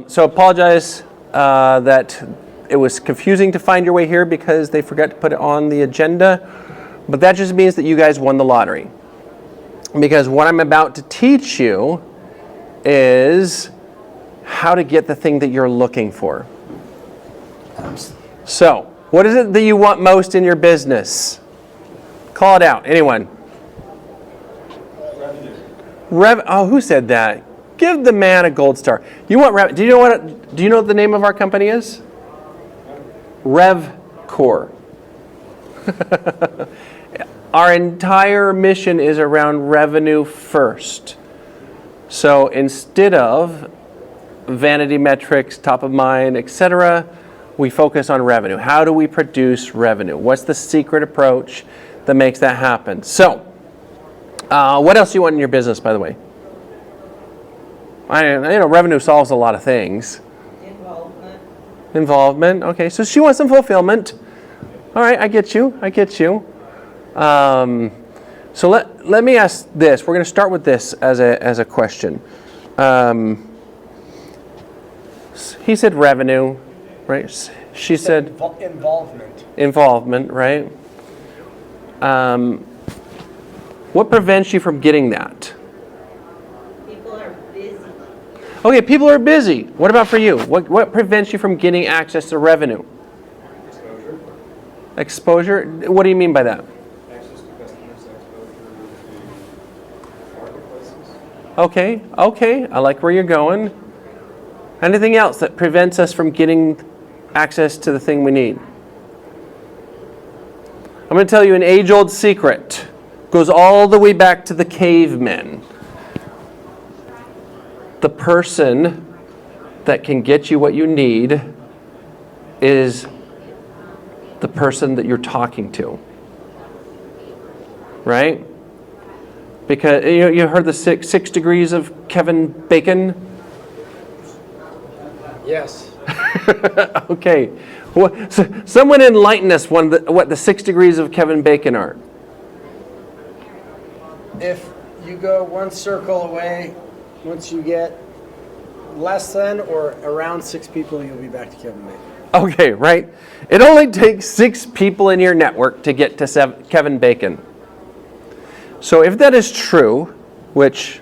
So apologize that it was confusing to find your way here because they forgot to put it on the agenda, but that just means that you guys won the lottery. Because what I'm about to teach you is how to get the thing that you're looking for. So, what is it that you want most in your business? Call it out. Anyone? Revenue. Oh, who said that? Give the man a gold star. You want revenue? Do you know what the name of our company is? RevCore. Our entire mission is around revenue first. So instead of vanity metrics, top of mind, etc., we focus on revenue. How do we produce revenue? What's the secret approach that makes that happen? So, what else do you want in your business, by the way? Revenue solves a lot of things. Involvement. Okay, so she wants some fulfillment. All right, I get you. So let me ask this. We're going to start with this as a question. He said revenue, right? She said involvement, right? What prevents you from getting that? People are busy. Okay, people are busy. What about for you? What prevents you from getting access to revenue? Exposure? What do you mean by that? Access to customers, exposure to marketplaces. Okay. I like where you're going. Anything else that prevents us from getting access to the thing we need? I'm going to tell you an age-old secret. Goes all the way back to the cavemen. The person that can get you what you need is the person that you're talking to. Right? Because you heard the six degrees of Kevin Bacon? Yes. Okay. Well, so someone enlighten us what the 6 degrees of Kevin Bacon are. If you go one circle away, once you get less than or around 6 people, you'll be back to Kevin Bacon. Okay, right? It only takes 6 people in your network to get to Kevin Bacon. So if that is true, which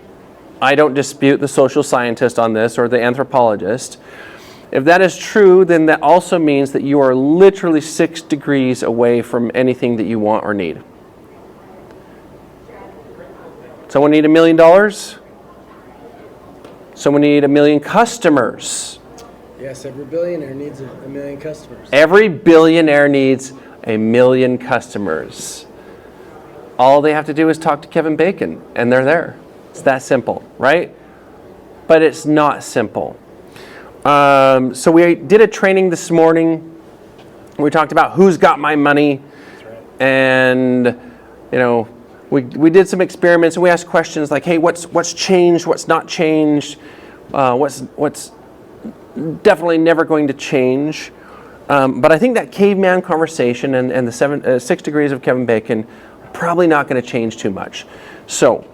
I don't dispute the social scientist on this or the anthropologist, if that is true, then that also means that you are literally 6 degrees away from anything that you want or need. Someone need $1 million? Someone need 1 million customers? Yes, every billionaire needs a million customers. Every billionaire needs 1 million customers. All they have to do is talk to Kevin Bacon, and they're there. It's that simple, right? But it's not simple. So we did a training this morning. We talked about who's got my money. That's right. And, we did some experiments and we asked questions like, hey, what's changed? What's not changed? What's definitely never going to change? But I think that caveman conversation and the 6 degrees of Kevin Bacon probably not going to change too much. So,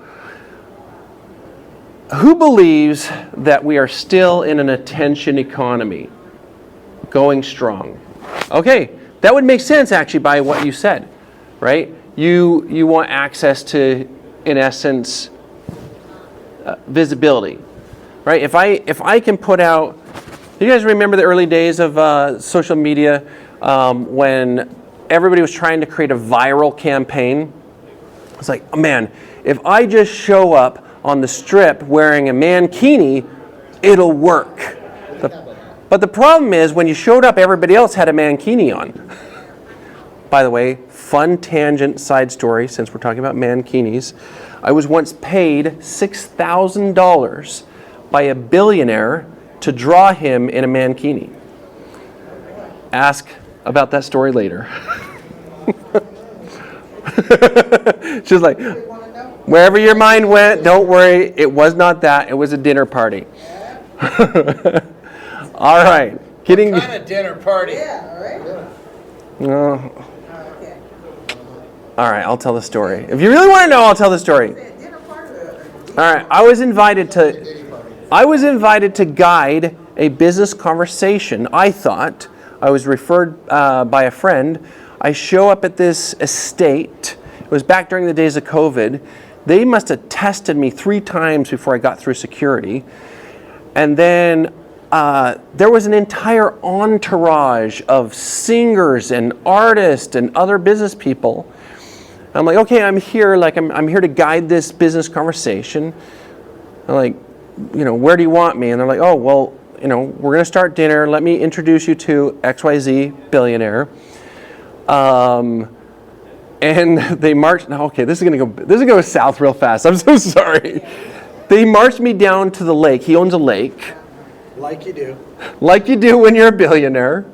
who believes that we are still in an attention economy, going strong? Okay, that would make sense actually by what you said, right? You want access to, in essence, visibility, right? If I can put out, do you guys remember the early days of social media when everybody was trying to create a viral campaign? It's like, oh man, if I just show up on the strip wearing a mankini, it'll work. But the problem is when you showed up, everybody else had a mankini on. By the way, fun tangent side story, since we're talking about mankinis. I was once paid $6,000 by a billionaire to draw him in a mankini. Ask about that story later. She's like, wherever your mind went, don't worry, it was not that, it was a dinner party. All right. What kind of dinner party? Yeah, all right. Okay. All right, I'll tell the story. If you really want to know, I'll tell the story. All right, I was invited to guide a business conversation. I thought, I was referred by a friend. I show up at this estate. It was back during the days of COVID. They must have tested me 3 times before I got through security. And then there was an entire entourage of singers and artists and other business people. I'm like, okay, I'm here. Like, I'm here to guide this business conversation. I'm like, where do you want me? And they're like, oh, well, we're going to start dinner. Let me introduce you to XYZ billionaire. And they marched. Now, okay, this is going to go south real fast. I'm so sorry. They marched me down to the lake. He owns a lake. Like you do. Like you do when you're a billionaire.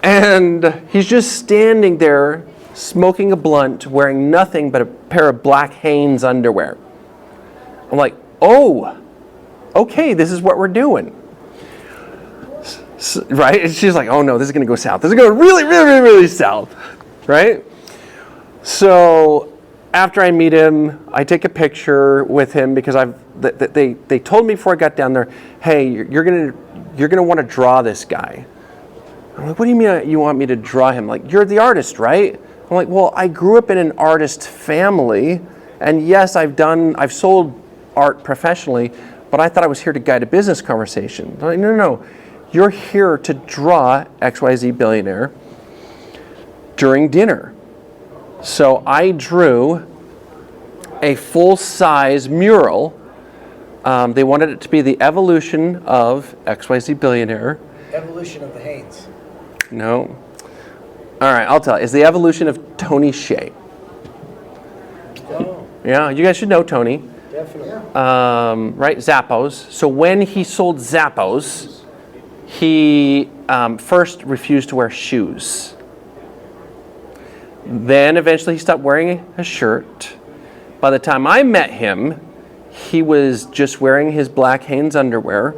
And he's just standing there smoking a blunt, wearing nothing but a pair of black Hanes underwear. I'm like, oh, okay, this is what we're doing. Right? And she's like, oh no, this is going to go south. This is going to go really, really, really, really south. Right? So after I meet him, I take a picture with him because they told me before I got down there, hey, you're gonna want to draw this guy. I'm like, what do you mean you want me to draw him? Like, you're the artist, right? I'm like, well, I grew up in an artist family, and yes, I've sold art professionally, but I thought I was here to guide a business conversation. I'm like, no, you're here to draw XYZ billionaire during dinner. So I drew a full-size mural. They wanted it to be the evolution of XYZ billionaire. Evolution of the Hanes. No. All right, I'll tell you. It's the evolution of Tony Hsieh. Oh, Yeah, you guys should know Tony. definitely. Right, Zappos. So when he sold Zappos, he first refused to wear shoes. Then eventually he stopped wearing a shirt. By the time I met him, he was just wearing his black Hanes underwear.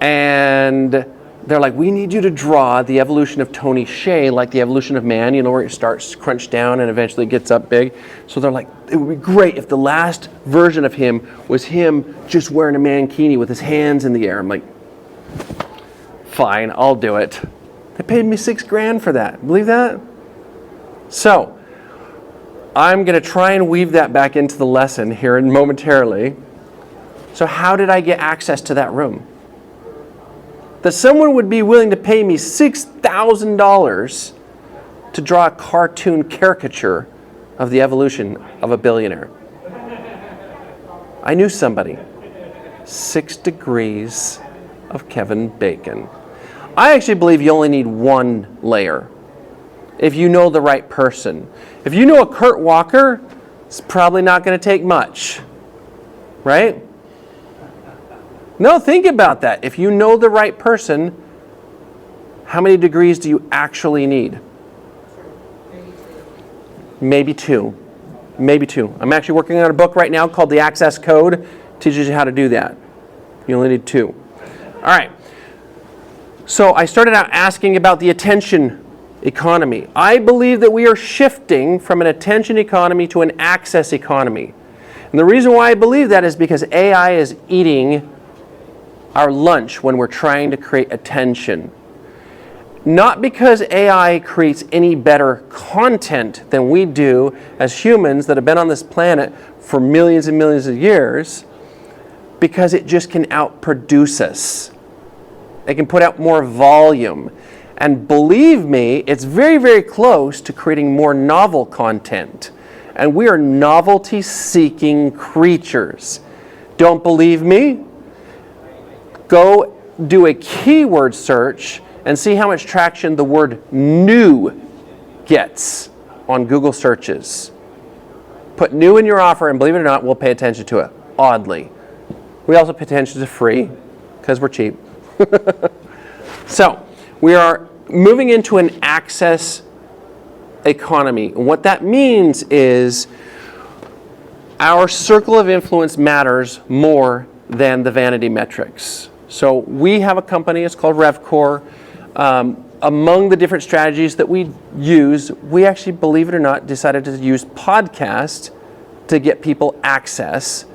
And they're like, we need you to draw the evolution of Tony Hsieh, like the evolution of man, where it starts crunched down and eventually gets up big. So they're like, it would be great if the last version of him was him just wearing a mankini with his hands in the air. I'm like, fine, I'll do it. They paid me $6,000 for that. Believe that? So I'm going to try and weave that back into the lesson here momentarily. So how did I get access to that room? That someone would be willing to pay me $6,000 to draw a cartoon caricature of the evolution of a billionaire. I knew somebody. 6 Degrees of Kevin Bacon. I actually believe you only need 1 layer. If you know the right person. If you know a Kurt Walker, it's probably not going to take much. Right? No, think about that. If you know the right person, how many degrees do you actually need? Maybe 2. Maybe 2. I'm actually working on a book right now called The Access Code. Teaches you how to do that. You only need 2. All right. So I started out asking about the attention economy. I believe that we are shifting from an attention economy to an access economy. And the reason why I believe that is because AI is eating our lunch when we're trying to create attention. Not because AI creates any better content than we do as humans that have been on this planet for millions and millions of years, because it just can outproduce us. It can put out more volume. And believe me, it's very, very close to creating more novel content. And we are novelty-seeking creatures. Don't believe me? Go do a keyword search and see how much traction the word new gets on Google searches. Put new in your offer, and believe it or not, we'll pay attention to it, oddly. We also pay attention to free, because we're cheap. So, we are moving into an access economy. And what that means is our circle of influence matters more than the vanity metrics. So we have a company, it's called RevCore. Among the different strategies that we use, we actually, believe it or not, decided to use podcasts to get people access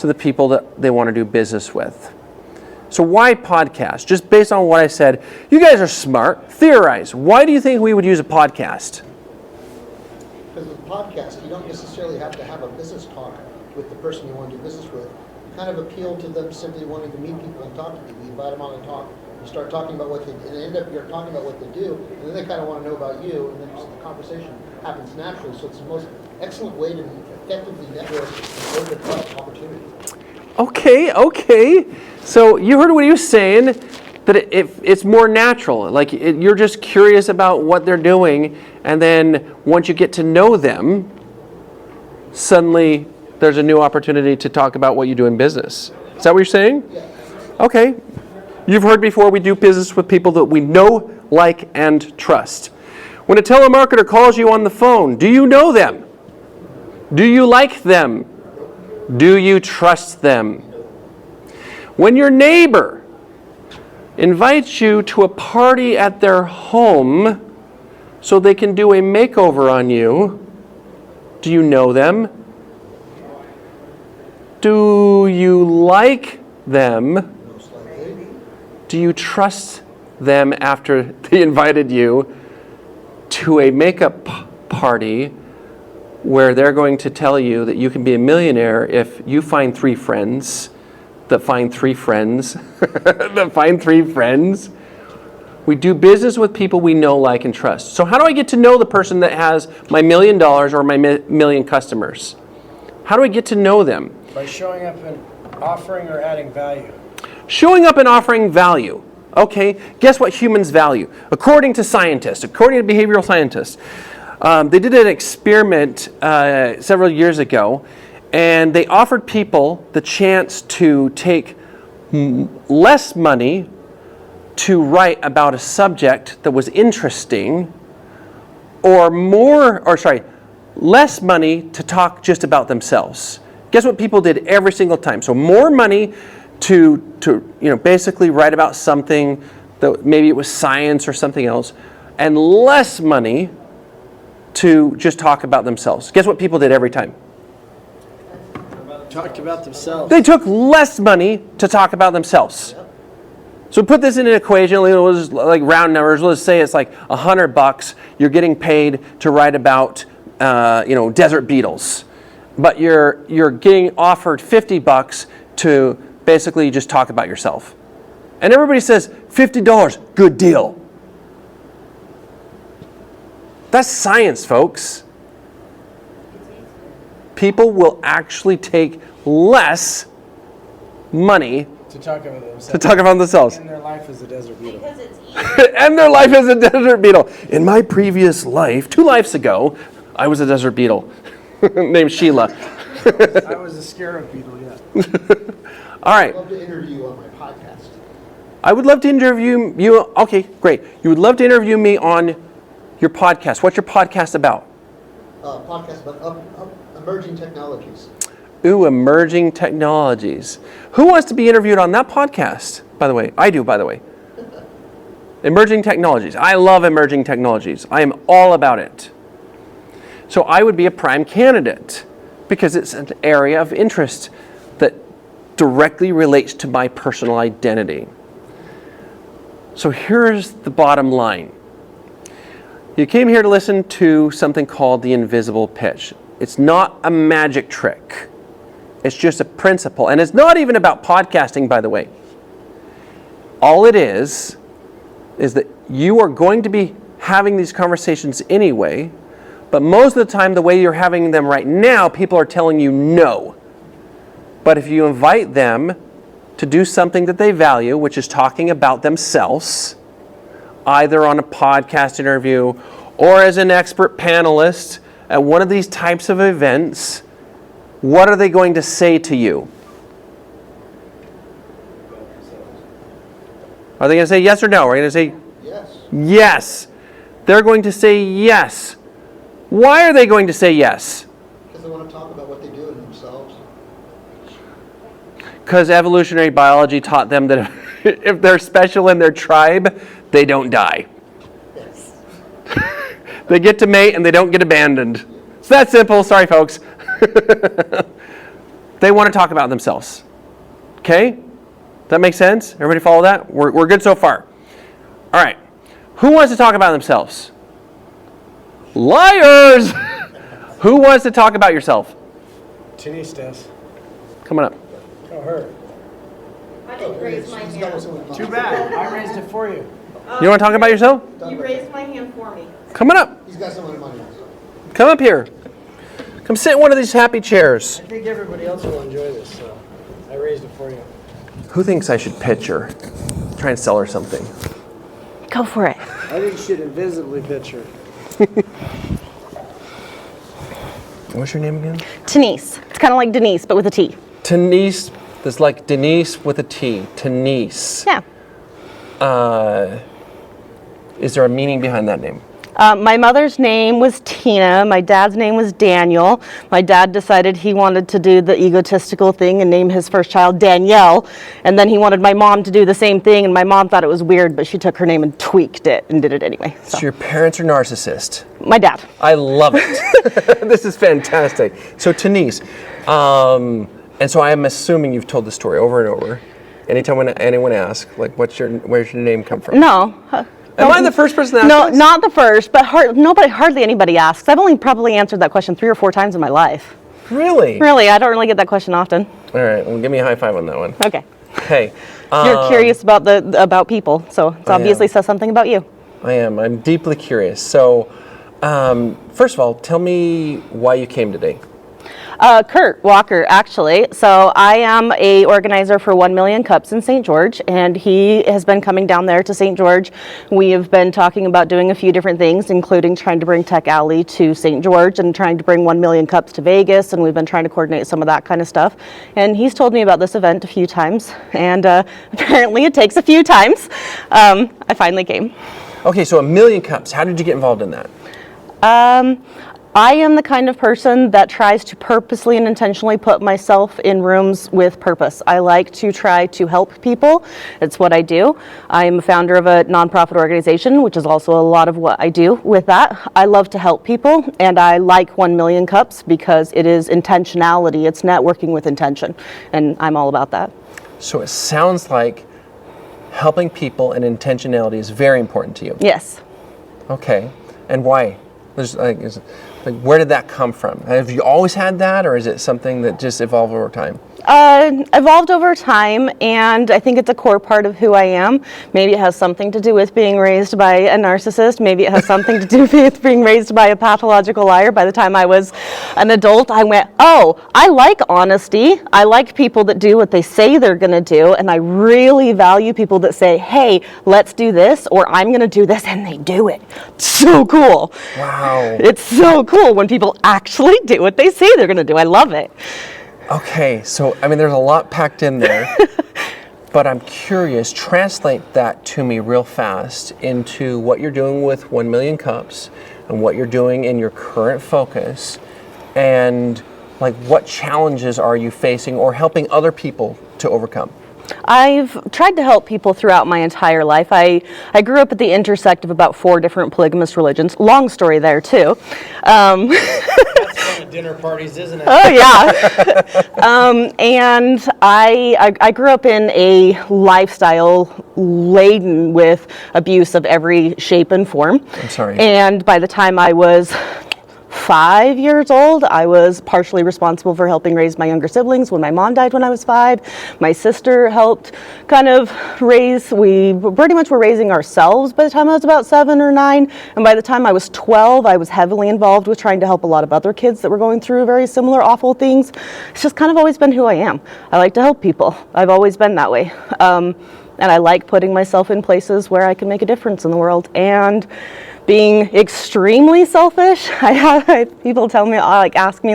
to the people that they want to do business with. So why podcast? Just based on what I said, you guys are smart. Theorize. Why do you think we would use a podcast? Because with a podcast, you don't necessarily have to have a business talk with the person you want to do business with. You kind of appeal to them simply wanting to meet people and talk to people. You invite them on and talk. You start talking about what they do, and end up you're talking about what they do, and then they kind of want to know about you, and then just the conversation happens naturally. So it's the most excellent way to effectively network and open up opportunity. Okay. So you heard what he was saying, that it's more natural. Like you're just curious about what they're doing, and then once you get to know them, suddenly there's a new opportunity to talk about what you do in business. Is that what you're saying? Yeah. Okay. You've heard before, we do business with people that we know, like, and trust. When a telemarketer calls you on the phone, do you know them? Do you like them? Do you trust them? When your neighbor invites you to a party at their home so they can do a makeover on you, do you know them? Do you like them? Do you trust them after they invited you to a makeup party where they're going to tell you that you can be a millionaire if you find 3 friends that find 3 friends that find 3 friends? We do business with people we know, like, and trust. So how do I get to know the person that has my $1 million or my million customers? How do I get to know them? By showing up and offering or adding value. Showing up and offering value. Okay, guess what humans value? According to behavioral scientists, they did an experiment several years ago, and they offered people the chance to take less money to write about a subject that was interesting, less money to talk just about themselves. Guess what people did every single time? So more money to basically write about something that maybe it was science or something else, and less money to just talk about themselves. Guess what people did every time? Talked about themselves. They took less money to talk about themselves. So put this in an equation, we'll just, like round numbers, let's say it's like $100 you're getting paid to write about desert beetles. But you're getting offered $50 to basically just talk about yourself. And everybody says, $50, good deal. That's science, folks. People will actually take less money To talk about themselves. to talk about themselves. And their life is a desert beetle. Because it's easy. And their life is a desert beetle. In my previous life, 2 lives ago, I was a desert beetle named Sheila. I was a scarab beetle, yeah. All right. I'd love to interview you on my podcast. I would love to interview you. Okay, great. You would love to interview me on your podcast. What's your podcast about? Podcast about emerging technologies. Ooh, emerging technologies. Who wants to be interviewed on that podcast, by the way? I do, by the way. Emerging technologies. I love emerging technologies. I am all about it. So I would be a prime candidate because it's an area of interest that directly relates to my personal identity. So here's the bottom line. You came here to listen to something called the invisible pitch. It's not a magic trick. It's just a principle. And it's not even about podcasting, by the way. All it is that you are going to be having these conversations anyway, but most of the time, the way you're having them right now, people are telling you no. But if you invite them to do something that they value, which is talking about themselves, either on a podcast interview or as an expert panelist at one of these types of events, what are they going to say to you? Are they going to say yes or no? Are they going to say Yes. yes? They're going to say yes. Why are they going to say yes? Because they want to talk about what they do in themselves. Because evolutionary biology taught them that if they're special in their tribe, they don't die. Yes. They get to mate and they don't get abandoned. It's that simple. Sorry, folks. They want to talk about themselves. Okay? Does that make sense? Everybody follow that? We're good so far. All right. Who wants to talk about themselves? Liars! Who wants to talk about yourself? Denise does. Come on up. Oh, her. I didn't raise my He's got hand. someone in mind. Too bad. I raised it for you. You want to talk about yourself? You raised my hand for me. Come on up. He's got someone in mind. Come up here. Come sit in one of these happy chairs. I think everybody else will enjoy this, so I raised it for you. Who thinks I should pitch her? Try and sell her something. Go for it. I think you should invisibly pitch her. What's your name again? Denise. It's kind of like Denise, but with a T. Denise. That's like Denise with a T. Denise. Yeah. Is there a meaning behind that name? My mother's name was Tina. My dad's name was Daniel. My dad decided he wanted to do the egotistical thing and name his first child Danielle. And then he wanted my mom to do the same thing, and my mom thought it was weird, but she took her name and tweaked it and did it anyway. So your parents are narcissists. My dad. I love it. This is fantastic. So Denise, and so I'm assuming you've told the story over and over. Anytime when anyone asks, like, where's your name come from? No. Am I the first person to ask No, this? not the first, but hardly anybody asks. I've only probably answered that question 3 or 4 times in my life. Really? Really, I don't really get that question often. All right, well, give me a high five on that one. Okay. Hey. You're curious about people, so it obviously says something about you. I am. I'm deeply curious. So, first of all, tell me why you came today. Kurt Walker, actually. So I am a organizer for 1 Million Cups in St. George, and he has been coming down there to St. George. We have been talking about doing a few different things, including trying to bring Tech Alley to St. George and trying to bring 1 Million Cups to Vegas, and we've been trying to coordinate some of that kind of stuff. And he's told me about this event a few times, and apparently it takes a few times. I finally came. Okay, so 1 Million Cups. How did you get involved in that? I am the kind of person that tries to purposely and intentionally put myself in rooms with purpose. I like to try to help people. It's what I do. I am a founder of a nonprofit organization, which is also a lot of what I do with that. I love to help people, and I like 1 Million Cups because it is intentionality. It's networking with intention, and I'm all about that. So it sounds like helping people and intentionality is very important to you. Yes. Okay, and why? Where did that come from? Have you always had that, or is it something that just evolved over time? Evolved over time, and I think it's a core part of who I am. Maybe it has something to do with being raised by a narcissist. Maybe it has something to do with being raised by a pathological liar. By the time I was an adult, I went, oh, I like honesty. I like people that do what they say they're going to do, and I really value people that say, hey, let's do this, or I'm going to do this, and they do it. It's so cool. Wow. It's so cool when people actually do what they say they're going to do. I love it. Okay, so I mean, there's a lot packed in there, but I'm curious. Translate that to me real fast into what you're doing with 1 Million Cups, and what you're doing in your current focus, and like what challenges are you facing or helping other people to overcome? I've tried to help people throughout my entire life. I grew up at the intersect of about 4 different polygamous religions. Long story there too. That's fun at dinner parties, isn't it? Oh yeah. And I grew up in a lifestyle laden with abuse of every shape and form. I'm sorry. And by the time I was 5 years old, I was partially responsible for helping raise my younger siblings when my mom died when I was 5. My sister helped kind of raise, we pretty much were raising ourselves by the time I was about 7 or 9. And by the time I was 12, I was heavily involved with trying to help a lot of other kids that were going through very similar awful things. It's just kind of always been who I am. I like to help people. I've always been that way. And I like putting myself in places where I can make a difference in the world. And being extremely selfish, I have people tell me, ask me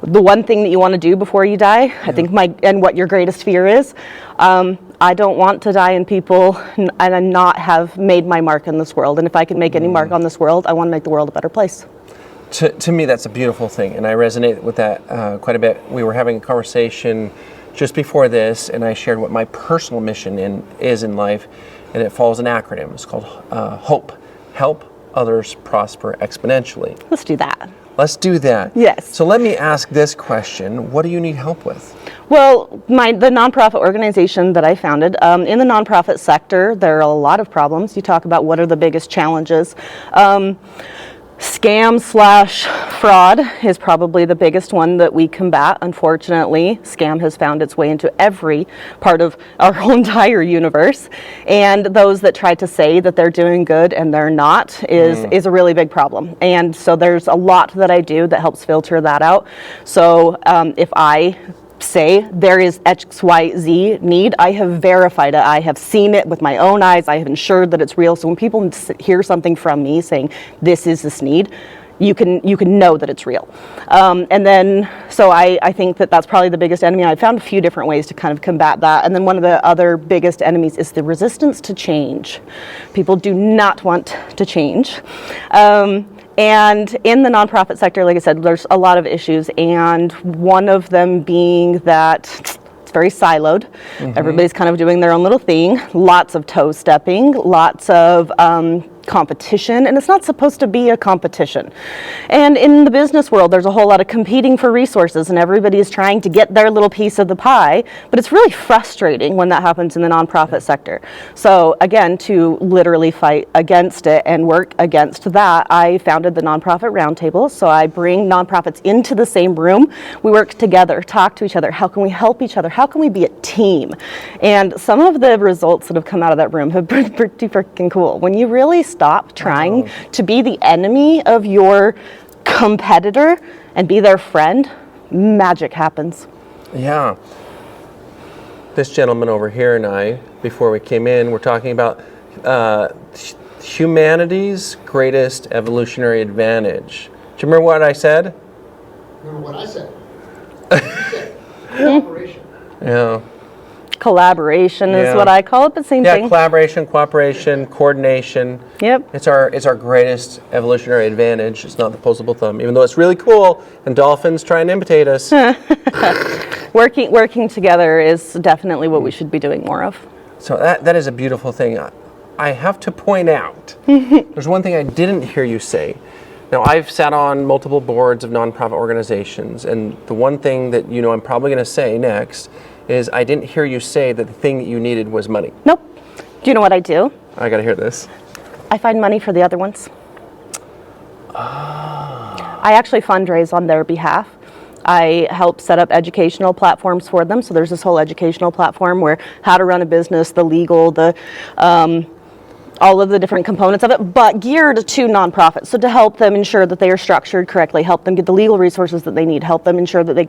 the one thing that you want to do before you die. I think and what your greatest fear is. I don't want to die and people and not have made my mark in this world. And if I can make any mark on this world, I want to make the world a better place. To me, that's a beautiful thing, and I resonate with that quite a bit. We were having a conversation just before this, and I shared what my personal mission is in life, and it follows an acronym. It's called HOPE. Help others prosper exponentially. Let's do that. Let's do that. Yes. So let me ask this question. What do you need help with? Well, the nonprofit organization that I founded, in the nonprofit sector, there are a lot of problems. You talk about what are the biggest challenges. Scam/fraud is probably the biggest one that we combat. Unfortunately, scam has found its way into every part of our whole entire universe. And those that try to say that they're doing good and they're not is a really big problem. And so there's a lot that I do that helps filter that out. So if I say there is XYZ need, I have verified it. I have seen it with my own eyes. I have ensured that it's real. So when people hear something from me saying this is this need, you can know that it's real. And then, so I think that that's probably the biggest enemy. I found a few different ways to kind of combat that. And then one of the other biggest enemies is the resistance to change. People do not want to change. And in the nonprofit sector, like I said, there's a lot of issues, and one of them being that it's very siloed. Everybody's kind of doing their own little thing, lots of toe stepping, lots of competition, and it's not supposed to be a competition. And in the business world, there's a whole lot of competing for resources, and everybody is trying to get their little piece of the pie, but it's really frustrating when that happens in the nonprofit sector. So again, to literally fight against it and work against that, I founded the Nonprofit Roundtable. So I bring nonprofits into the same room. We work together, talk to each other. How can we help each other? How can we be a team? And some of the results that have come out of that room have been pretty freaking cool. When you really stop trying to be the enemy of your competitor and be their friend, magic happens. Yeah. This gentleman over here and I, before we came in, we're talking about humanity's greatest evolutionary advantage. Do you remember what I said? Remember what I said? You said cooperation. Yeah. Collaboration is what I call it, but same thing. Yeah, collaboration, cooperation, coordination. Yep. It's our greatest evolutionary advantage. It's not the opposable thumb, even though it's really cool and dolphins try and imitate us. Working together is definitely what we should be doing more of. So that is a beautiful thing. I have to point out, there's one thing I didn't hear you say. Now, I've sat on multiple boards of nonprofit organizations, and the one thing that I'm probably going to say next is I didn't hear you say that the thing that you needed was money. Nope. Do you know what I do? I got to hear this. I find money for the other ones. I actually fundraise on their behalf. I help set up educational platforms for them. So there's this whole educational platform where how to run a business, the legal, the all of the different components of it, but geared to nonprofits. So to help them ensure that they are structured correctly, help them get the legal resources that they need, help them ensure that they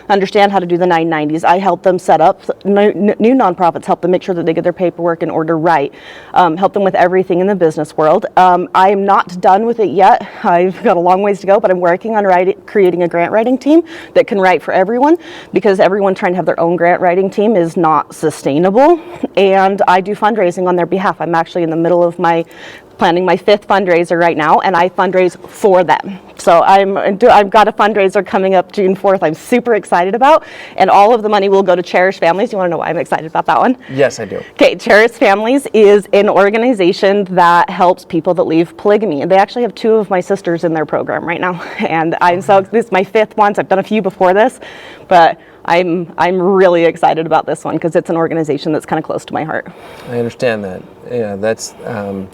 understand how to do the 990s. I help them set up new nonprofits, help them make sure that they get their paperwork in order right, help them with everything in the business world. I am not done with it yet. I've got a long ways to go, but I'm working on creating a grant writing team that can write for everyone, because everyone trying to have their own grant writing team is not sustainable. And I do fundraising on their behalf. I'm actually in the middle of planning my 5th fundraiser right now, and I fundraise for them. So I've got a fundraiser coming up June 4th I'm super excited about, and all of the money will go to Cherished Families. You want to know why I'm excited about that one? Yes, I do. Okay, Cherished Families is an organization that helps people that leave polygamy. They actually have 2 of my sisters in their program right now, and this is my 5th one. So I've done a few before this, but I'm really excited about this one because it's an organization that's kind of close to my heart. I understand that. Yeah, that's.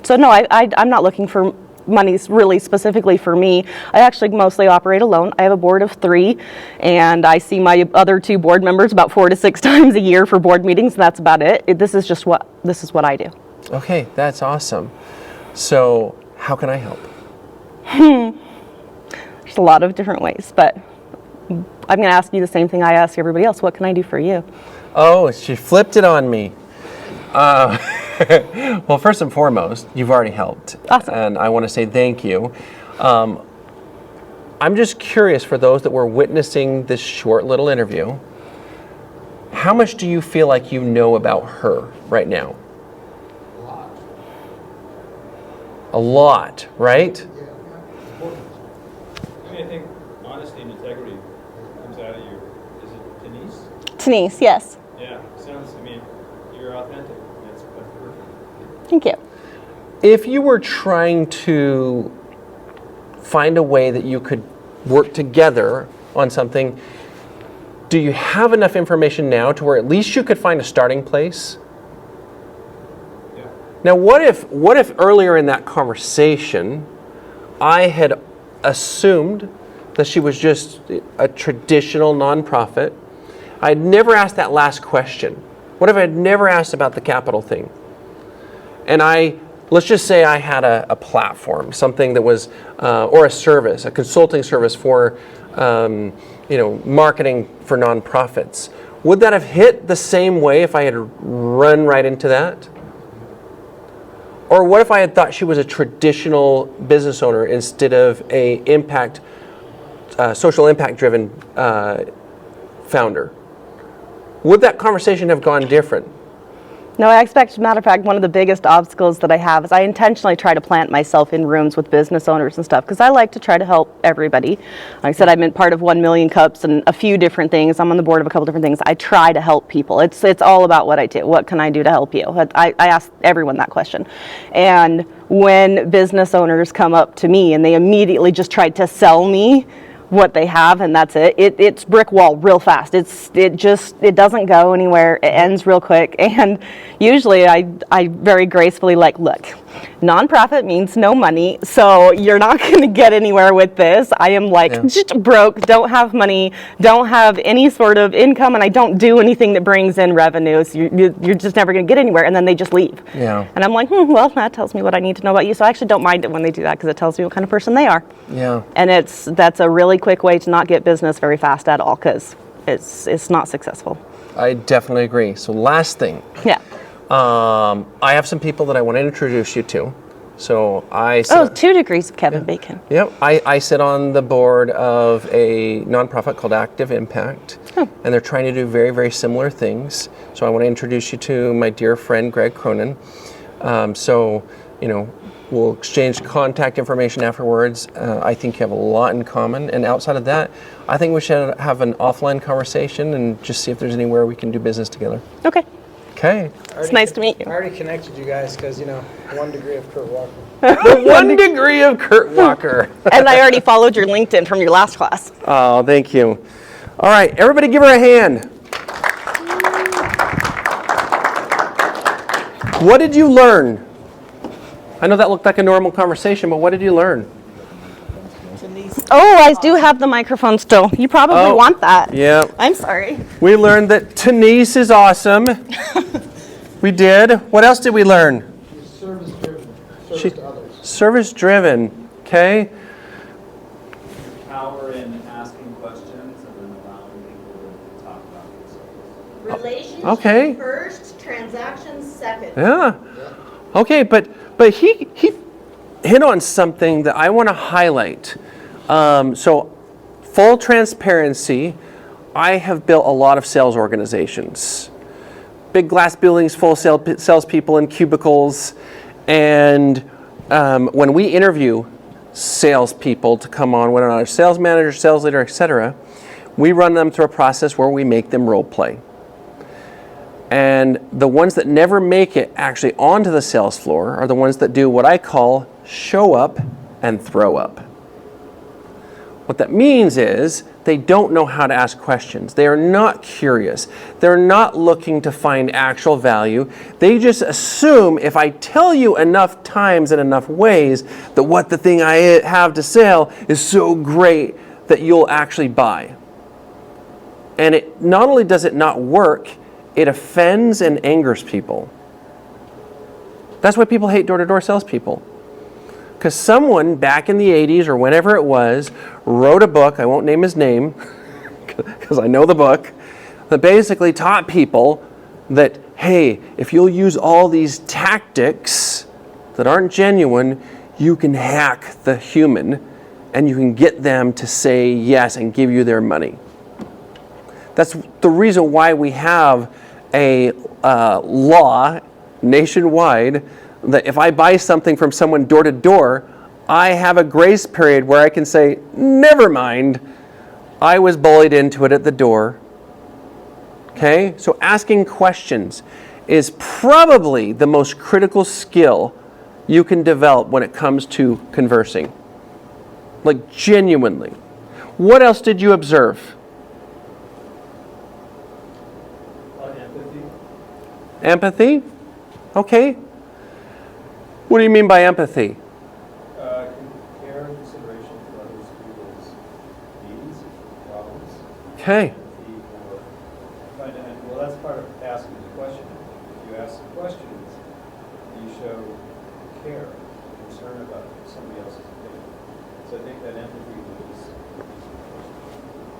So no, I'm not looking for money really specifically for me. I actually mostly operate alone. I have a board of 3, and I see my other 2 board members about 4 to 6 times a year for board meetings, and that's about it. This is what I do. Okay, that's awesome. So how can I help? There's a lot of different ways, but I'm going to ask you the same thing I ask everybody else. What can I do for you? Oh, she flipped it on me. Well, first and foremost, you've already helped. Awesome. And I want to say thank you. I'm just curious, for those that were witnessing this short little interview, how much do you feel like you know about her right now? A lot. A lot, right? Yeah. Important. I mean, I think honesty and integrity comes out of you. Is it Denise? Denise, yes. Yeah, you're authentic. That's perfect. Thank you. If you were trying to find a way that you could work together on something, do you have enough information now to where at least you could find a starting place? Yeah. Now, what if earlier in that conversation, I had assumed that she was just a traditional nonprofit? I'd never asked that last question. What if I'd never asked about the capital thing? And let's just say I had a platform, something that was, or a service, a consulting service for, marketing for nonprofits. Would that have hit the same way if I had run right into that? Or what if I had thought she was a traditional business owner instead of a social impact-driven founder? Would that conversation have gone different? No, I expect, matter of fact, one of the biggest obstacles that I have is I intentionally try to plant myself in rooms with business owners and stuff because I like to try to help everybody. Like I said, I'm part of 1 Million Cups and a few different things. I'm on the board of a couple different things. I try to help people. It's all about what I do. What can I do to help you? I ask everyone that question. And when business owners come up to me and they immediately just try to sell me what they have and that's it's brick wall real fast. It doesn't go anywhere. It ends real quick. And usually I very gracefully look, nonprofit means no money, so you're not going to get anywhere with this. I am just broke, don't have money, don't have any sort of income, and I don't do anything that brings in revenues. You're just never going to get anywhere, and then they just leave. Yeah. And I'm like, well, that tells me what I need to know about you. So I actually don't mind it when they do that because it tells me what kind of person they are. Yeah. And that's a really quick way to not get business very fast at all because it's not successful. I definitely agree. So last thing. Yeah. I have some people that I want to introduce you to. So 2 degrees of Kevin Bacon. Yep. I sit on the board of a nonprofit called Active Impact, and they're trying to do very, very similar things. So I want to introduce you to my dear friend, Greg Cronin. We'll exchange contact information afterwards. I think you have a lot in common. And outside of that, I think we should have an offline conversation and just see if there's anywhere we can do business together. Okay. Okay. It's nice to meet you. I already connected you guys because, 1 degree of Kurt Walker. The 1 degree of Kurt Walker. And I already followed your LinkedIn from your last class. Oh, thank you. All right, everybody give her a hand. What did you learn? I know that looked like a normal conversation, but what did you learn? Oh, I do have the microphone still. You probably want that. Yeah. I'm sorry. We learned that Denise is awesome. We did. What else did we learn? Service-driven, service to others. Service-driven, okay? Power in asking questions and then allowing people to talk about themselves. Relationship Okay. first, transactions second. Yeah. Okay, but he hit on something that I want to highlight. So, full transparency, I have built a lot of sales organizations. Big glass buildings full of salespeople in cubicles. And when we interview salespeople to come on, whether or not a sales manager, sales leader, etc., we run them through a process where we make them role play. And the ones that never make it actually onto the sales floor are the ones that do what I call show up and throw up. What that means is they don't know how to ask questions. They are not curious. They're not looking to find actual value. They just assume if I tell you enough times in enough ways that what the thing I have to sell is so great that you'll actually buy. And it not only does it not work, it offends and angers people. That's why people hate door-to-door salespeople. Because someone back in the 80s or whenever it was wrote a book, I won't name his name because I know the book, that basically taught people that, hey, if you'll use all these tactics that aren't genuine, you can hack the human and you can get them to say yes and give you their money. That's the reason why we have a law nationwide that if I buy something from someone door to door, I have a grace period where I can say, never mind, I was bullied into it at the door. Okay? So asking questions is probably the most critical skill you can develop when it comes to conversing. Like genuinely. What else did you observe? Empathy? Okay. What do you mean by empathy? Care and consideration for others people's needs, problems. Okay. Empathy for, well, that's part of asking the question. If you ask the questions, you show care, concern about somebody else's opinion. So I think that empathy was.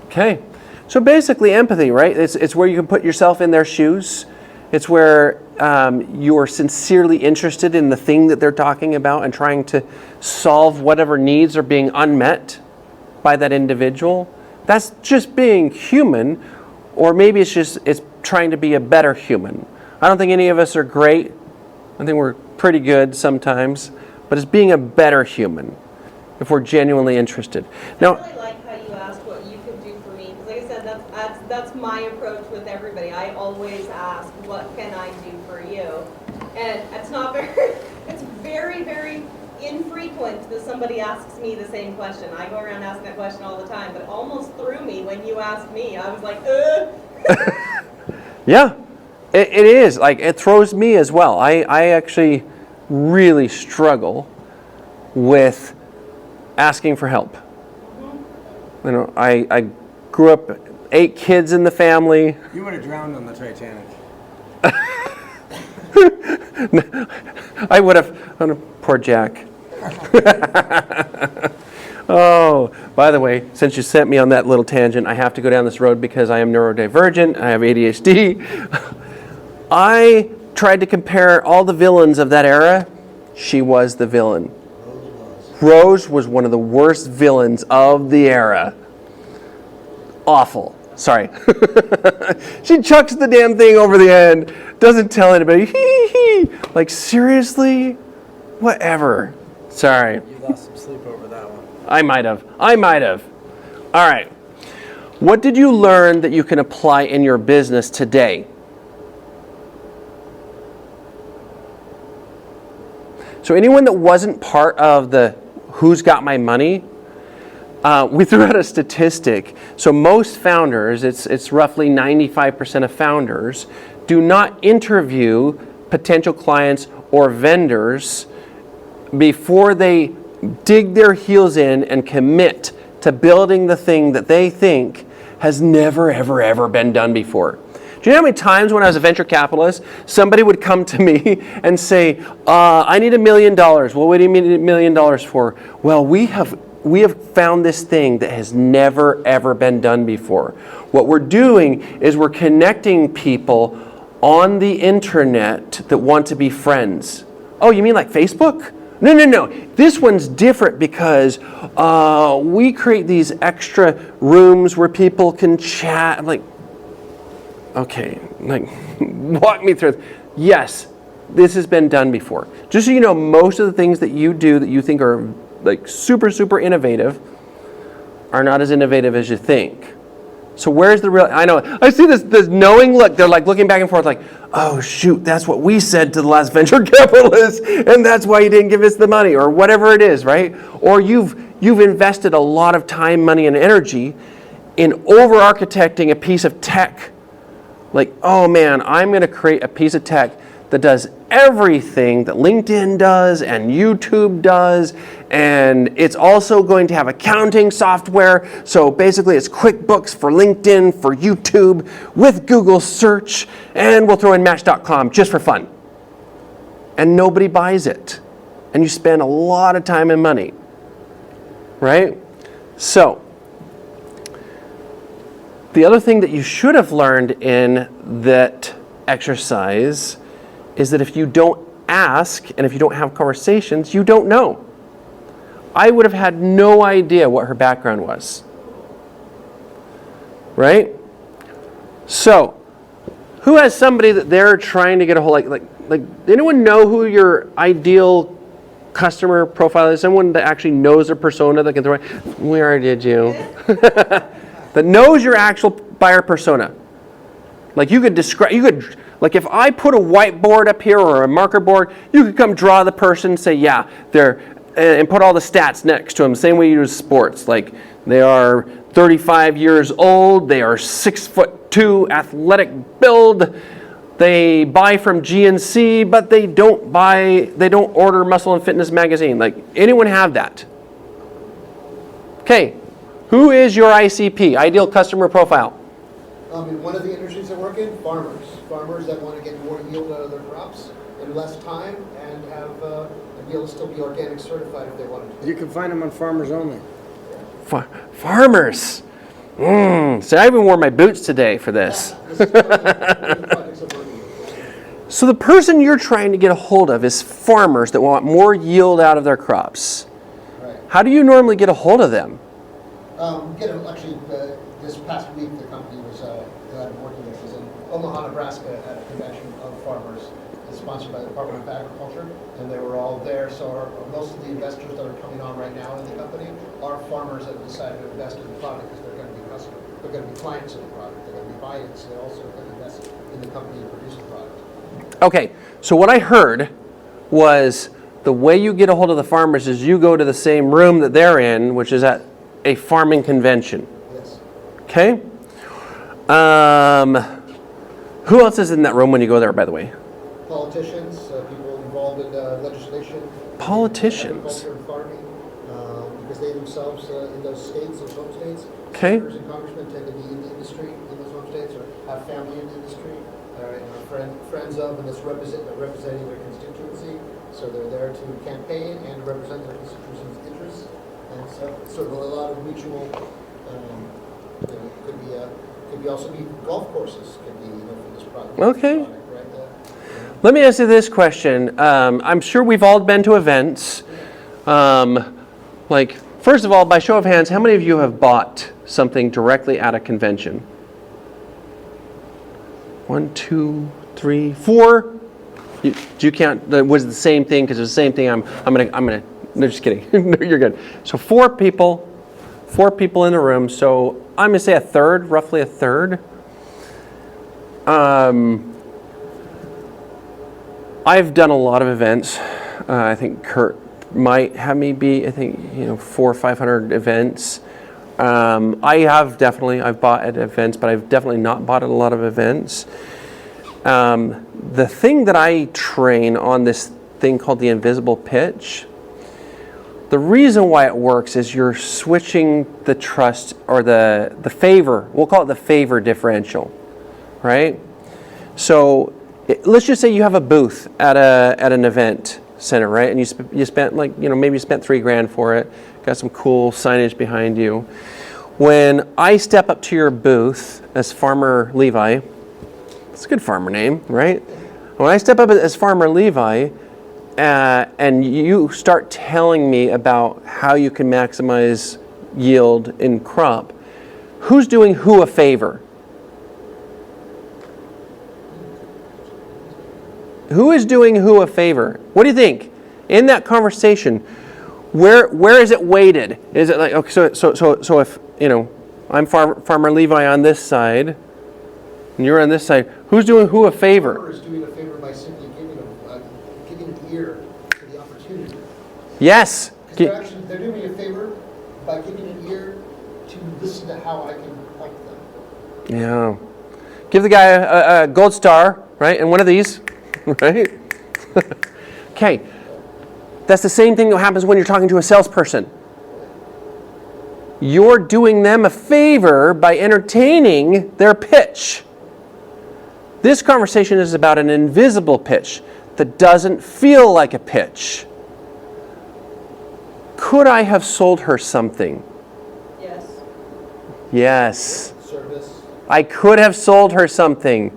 Okay. So basically empathy, right? It's where you can put yourself in their shoes. It's where you're sincerely interested in the thing that they're talking about and trying to solve whatever needs are being unmet by that individual. That's just being human, or maybe it's trying to be a better human. I don't think any of us are great. I think we're pretty good sometimes, but it's being a better human if we're genuinely interested. Now, I really like how you asked what you could do for me, because like I said, that's my approach with everybody. I always ask, what can I do for you? And it's not very, it's very, very infrequent that somebody asks me the same question. I go around asking that question all the time, but it almost threw me when you asked me. I was like, yeah, it is. Like, it throws me as well. I actually really struggle with asking for help. You know, I grew up 8 kids in the family. You would have drowned on the Titanic. I would have. Oh, no, poor Jack. Oh, by the way, since you sent me on that little tangent, I have to go down this road because I am neurodivergent. I have ADHD. I tried to compare all the villains of that era. She was the villain. Rose was one of the worst villains of the era. Awful. Sorry. She chucks the damn thing over the end, doesn't tell anybody. Hee hee. Like, seriously? Whatever. Sorry. You lost some sleep over that one. I might have. All right. What did you learn that you can apply in your business today? So anyone that wasn't part of the Who's Got My Money, we threw out a statistic. So most founders, it's roughly 95% of founders, do not interview potential clients or vendors before they dig their heels in and commit to building the thing that they think has never, ever, ever been done before. Do you know how many times when I was a venture capitalist, somebody would come to me and say, I need $1 million. Well, what do you need $1 million for? Well, we have found this thing that has never, ever been done before. What we're doing is we're connecting people on the internet that want to be friends. Oh, you mean like Facebook? No. This one's different because we create these extra rooms where people can chat. I'm like, okay, like, walk me through. Yes, this has been done before. Just so you know, most of the things that you do that you think are like super, super innovative are not as innovative as you think. So where's the real, I know, I see this knowing look, they're like looking back and forth like, oh shoot, that's what we said to the last venture capitalist, and that's why you didn't give us the money, or whatever it is, right? Or you've invested a lot of time, money, and energy in over-architecting a piece of tech. Like, oh man, I'm gonna create a piece of tech that does everything that LinkedIn does and YouTube does, and it's also going to have accounting software. So basically it's QuickBooks for LinkedIn, for YouTube, with Google search, and we'll throw in Match.com just for fun. And nobody buys it. And you spend a lot of time and money, right? So, the other thing that you should have learned in that exercise is that if you don't ask and if you don't have conversations, you don't know. I would have had no idea what her background was. Right? So, who has somebody that they're trying to get a hold like anyone know who your ideal customer profile is? Someone that actually knows their persona that can throw it? We already did you. That knows your actual buyer persona. Like you could describe, like if I put a whiteboard up here or a marker board, you could come draw the person, say, yeah, and put all the stats next to them, same way you do sports. Like they are 35 years old, they are 6'2", athletic build, They buy from GNC, but they don't order Muscle and Fitness magazine. Like, anyone have that? Okay, who is your ICP, ideal customer profile? In one of the industries I work in, farmers. Farmers that want to get more yield out of their crops in less time and be able to still be organic certified if they wanted to. You can find them on Farmers Only. Farmers. See, I even wore my boots today for this. This is one of the projects I'm working with. So the person you're trying to get a hold of is farmers that want more yield out of their crops. Right. How do you normally get a hold of them? This past week, the company that I'm working with was in Omaha, Nebraska, at a convention of farmers. It's sponsored by the Department of Agriculture, and they were all there. So most of the investors that are coming on right now in the company are farmers that have decided to invest in the product because they're going to be customers. They're going to be clients of the product. They're going to be buy-ins. They're also going to invest in the company and produce the product. Okay, so what I heard was the way you get a hold of the farmers is you go to the same room that they're in, which is at a farming convention. Yes. Okay? Who else is in that room when you go there, by the way? Politicians, people involved in legislation. Politicians. Agriculture and farming, because they themselves in those states, those home states, Okay. senators and congressmen tend to be in the industry in those home states or have family in the industry, and are friends of, and that's representing their constituency. So they're there to campaign and represent their constituency's interests. And so sort of a lot of mutual, could be also be golf courses, could be for this project. Okay. Right? Let me ask you this question. I'm sure we've all been to events. First of all, by show of hands, how many of you have bought something directly at a convention? 1, 2, 3, 4. Do you count? Was the same thing? Because it's the same thing. I'm gonna. No, just kidding. No, you're good. So 4 people in the room. So I'm gonna say a third, roughly a third. I've done a lot of events. I think Kurt might have me be, 400 or 500 events. I've bought at events, but I've definitely not bought at a lot of events. The thing that I train on this thing called the invisible pitch, the reason why it works is you're switching the trust or the favor, we'll call it the favor differential, right? So let's just say you have a booth at an event center, right? And you spent maybe you spent $3,000 for it, got some cool signage behind you. When I step up to your booth as Farmer Levi, it's a good farmer name, right? When I step up as Farmer Levi, and you start telling me about how you can maximize yield in crop, who's doing who a favor? Who is doing who a favor? What do you think? In that conversation, where is it weighted? Is it like, okay, so if I'm Farmer Levi on this side, and you're on this side, who's doing who a favor? The farmer is doing a favor by simply giving an ear to the opportunity. Yes. Because they're doing me a favor by giving an ear to listen to how I can help them. Yeah. Give the guy a gold star, right? And one of these, right? Okay. That's the same thing that happens when you're talking to a salesperson. You're doing them a favor by entertaining their pitch. This conversation is about an invisible pitch that doesn't feel like a pitch. Could I have sold her something? Yes. Yes. Service. I could have sold her something.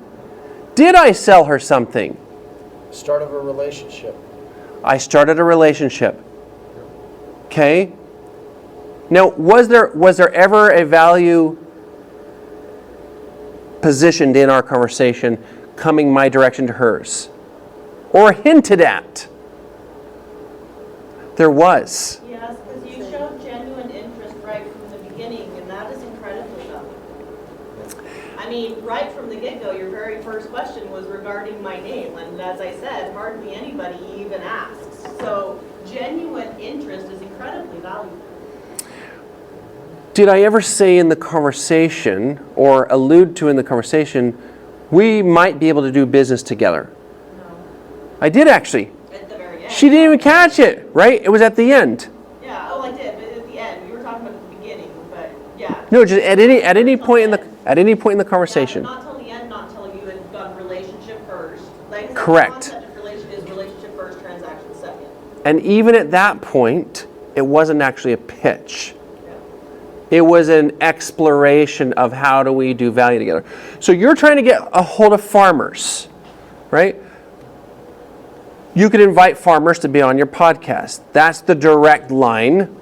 Did I sell her something? Start of a relationship. I started a relationship. Okay? Now, was there ever a value positioned in our conversation coming my direction to hers? Or hinted at? There was. Yes, because you showed genuine interest right from the beginning, and that is incredibly valuable. I mean, right from the get-go, your very first question was regarding my name, and as I said, hardly anybody even asks. So genuine interest is incredibly valuable. Did I ever say in the conversation, or allude to in the conversation, we might be able to do business together. No, I did actually. at the very end. She didn't even catch it, right? It was at the end. Yeah, oh, I did, but at the end, you were talking about at the beginning, but yeah. No, just at any point in the conversation. Yeah, but not till the end, not till you had done relationship first. Like I said, Correct. The concept of relationship first, transaction second. And even at that point, it wasn't actually a pitch. Yeah. It was an exploration of how do we do value together. So you're trying to get a hold of farmers, right? You could invite farmers to be on your podcast. That's the direct line.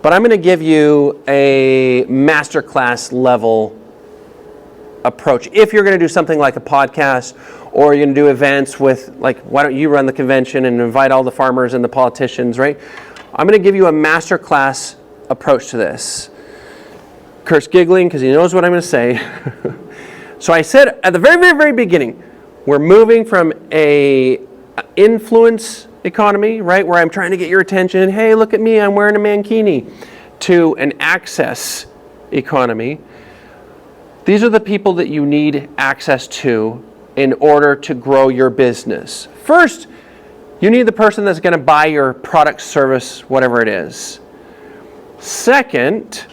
But I'm going to give you a masterclass level approach. If you're going to do something like a podcast, or you're going to do events with, like, why don't you run the convention and invite all the farmers and the politicians, right? I'm going to give you a masterclass approach to this. Kurt's giggling because he knows what I'm going to say. So I said at the very, very, very beginning, we're moving from a influence economy, right, where I'm trying to get your attention. Hey, look at me, I'm wearing a mankini, to an access economy. These are the people that you need access to in order to grow your business. First, you need the person that's going to buy your product, service, whatever it is. Second,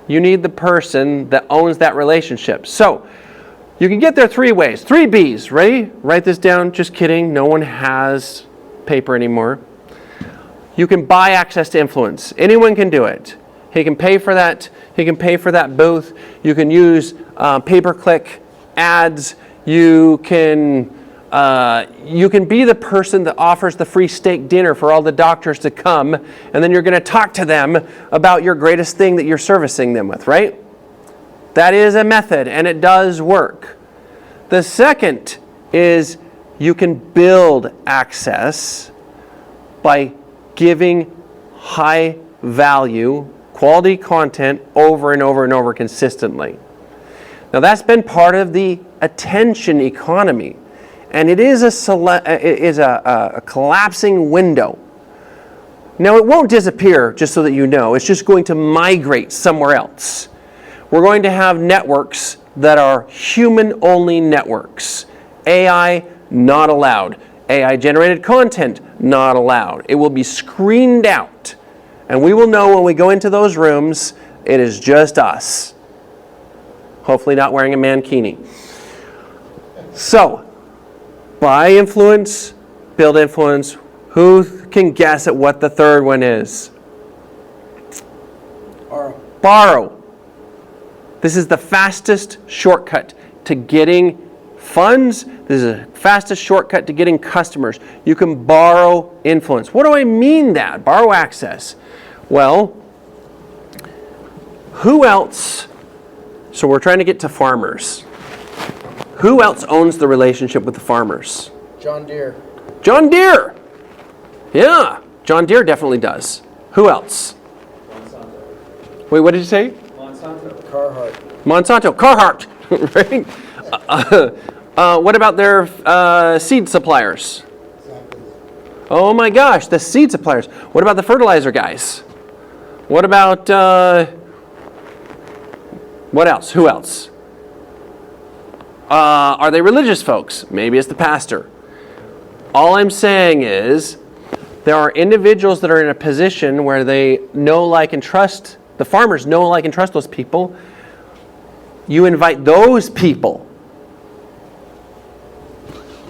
you need the person that owns that relationship. So you can get there 3 ways. 3 B's. Ready? Write this down. Just kidding. No one has paper anymore. You can buy access to influence. Anyone can do it. He can pay for that. He can pay for that booth. You can use pay-per-click ads. You can be the person that offers the free steak dinner for all the doctors to come, and then you're going to talk to them about your greatest thing that you're servicing them with, right? That is a method, and it does work. The second is you can build access by giving high value, quality content over and over and over consistently. Now that's been part of the attention economy, and it is a collapsing window. Now it won't disappear, just so that you know. It's just going to migrate somewhere else. We're going to have networks that are human-only networks. AI, not allowed. AI-generated content, not allowed. It will be screened out. And we will know when we go into those rooms, it is just us. Hopefully not wearing a mankini. So, buy influence, build influence. Who can guess at what the third one is? Borrow. This is the fastest shortcut to getting funds. This is the fastest shortcut to getting customers. You can borrow influence. What do I mean that? Borrow access. Well, who else? So we're trying to get to farmers. Who else owns the relationship with the farmers? John Deere. John Deere. Yeah, John Deere definitely does. Who else? Monsanto. Wait, what did you say? Monsanto. Carhartt. Monsanto, Carhartt, right? What about their seed suppliers? Exactly. Oh my gosh, the seed suppliers. What about the fertilizer guys? What about, what else? Who else? Are they religious folks? Maybe it's the pastor. All I'm saying is there are individuals that are in a position where they know, like, and trust, the farmers know, like, and trust those people. You invite those people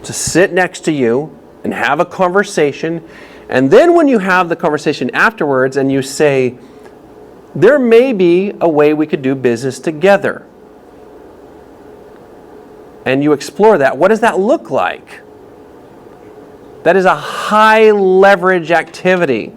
to sit next to you and have a conversation. And then when you have the conversation afterwards and you say, there may be a way we could do business together. And you explore that. What does that look like? That is a high leverage activity.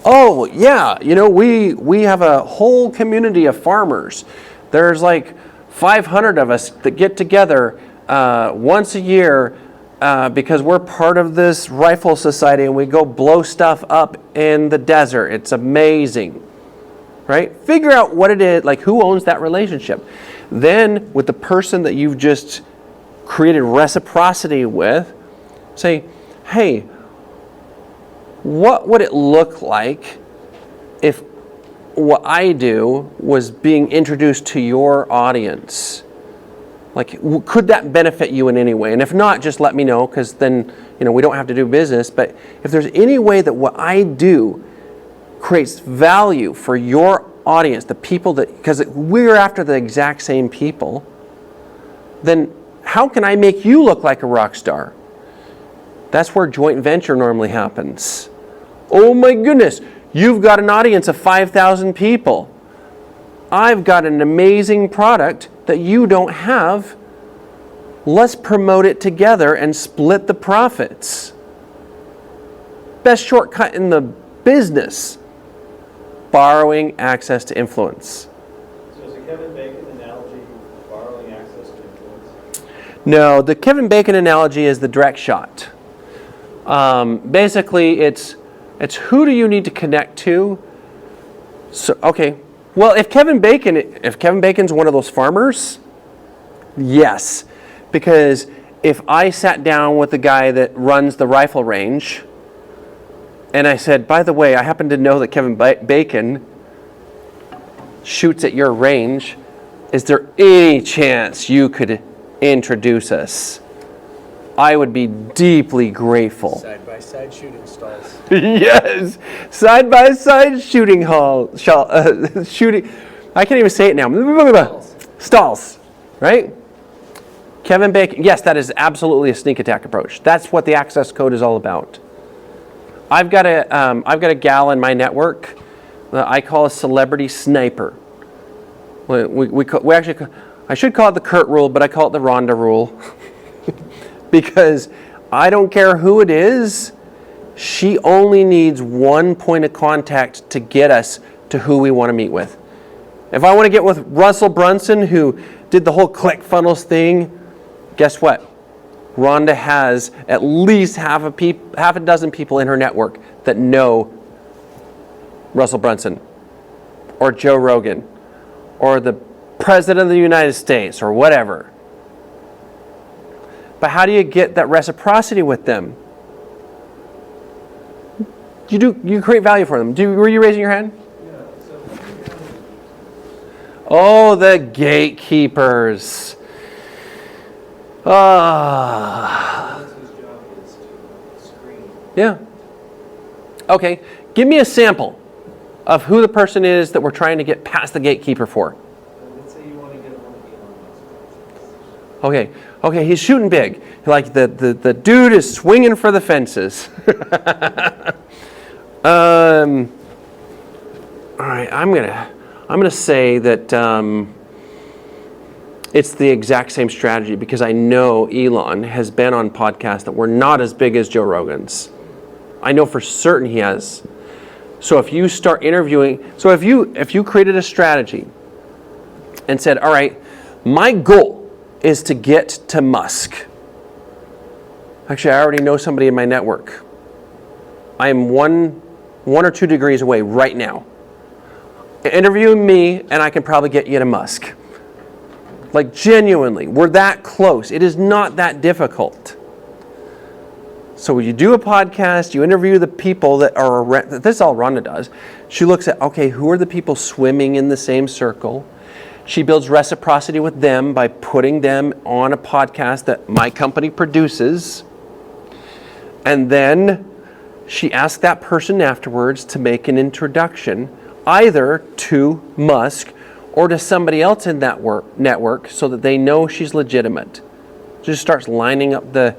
Oh, yeah, you know, we have a whole community of farmers. There's like 500 of us that get together once a year because we're part of this rifle society and we go blow stuff up in the desert. It's amazing, right? Figure out what it is, like who owns that relationship. Then with the person that you've just created reciprocity with, say, hey, what would it look like if what I do was being introduced to your audience? Like, could that benefit you in any way? And if not, just let me know, because then, we don't have to do business. But if there's any way that what I do creates value for your audience, the people because we're after the exact same people, then how can I make you look like a rock star? That's where joint venture normally happens. Oh my goodness, you've got an audience of 5,000 people. I've got an amazing product that you don't have. Let's promote it together and split the profits. Best shortcut in the business. Borrowing access to influence. So is the Kevin Bacon analogy borrowing access to influence? No, the Kevin Bacon analogy is the direct shot. Basically, it's who do you need to connect to? So, okay. Well, if Kevin Bacon's one of those farmers, yes. Because if I sat down with the guy that runs the rifle range and I said, by the way, I happen to know that Kevin Bacon shoots at your range, is there any chance you could introduce us? I would be deeply grateful. Side-by-side shooting stalls. Yes, side-by-side shooting shooting. I can't even say it now. Stalls, right? Kevin Bacon. Yes, that is absolutely a sneak attack approach. That's what the access code is all about. I've got a gal in my network that I call a celebrity sniper. We actually, I should call it the Kurt rule, but I call it the Rhonda rule. Because I don't care who it is, she only needs one point of contact to get us to who we want to meet with. If I want to get with Russell Brunson, who did the whole ClickFunnels thing, guess what? Rhonda has at least half a dozen people in her network that know Russell Brunson or Joe Rogan or the President of the United States or whatever. But how do you get that reciprocity with them? You create value for them. Were you raising your hand? Yeah, so Oh, the gatekeepers. that's whose job is to screen. Yeah. Okay, give me a sample of who the person is that we're trying to get past the gatekeeper for. Let's say you want to get one of Elon Musk's. Okay, he's shooting big. Like the dude is swinging for the fences. All right, I'm gonna say that it's the exact same strategy because I know Elon has been on podcasts that were not as big as Joe Rogan's. I know for certain he has. So if you start interviewing, if you created a strategy and said, all right, my goal is to get to Musk. Actually, I already know somebody in my network. I am one or two degrees away right now. Interview me and I can probably get you to Musk. Like genuinely, we're that close. It is not that difficult. So you do a podcast, you interview the people that are, this is all Rhonda does. She looks at, okay, who are the people swimming in the same circle? She builds reciprocity with them by putting them on a podcast that my company produces. And then she asks that person afterwards to make an introduction either to Musk or to somebody else in that network so that they know she's legitimate. Just starts lining up the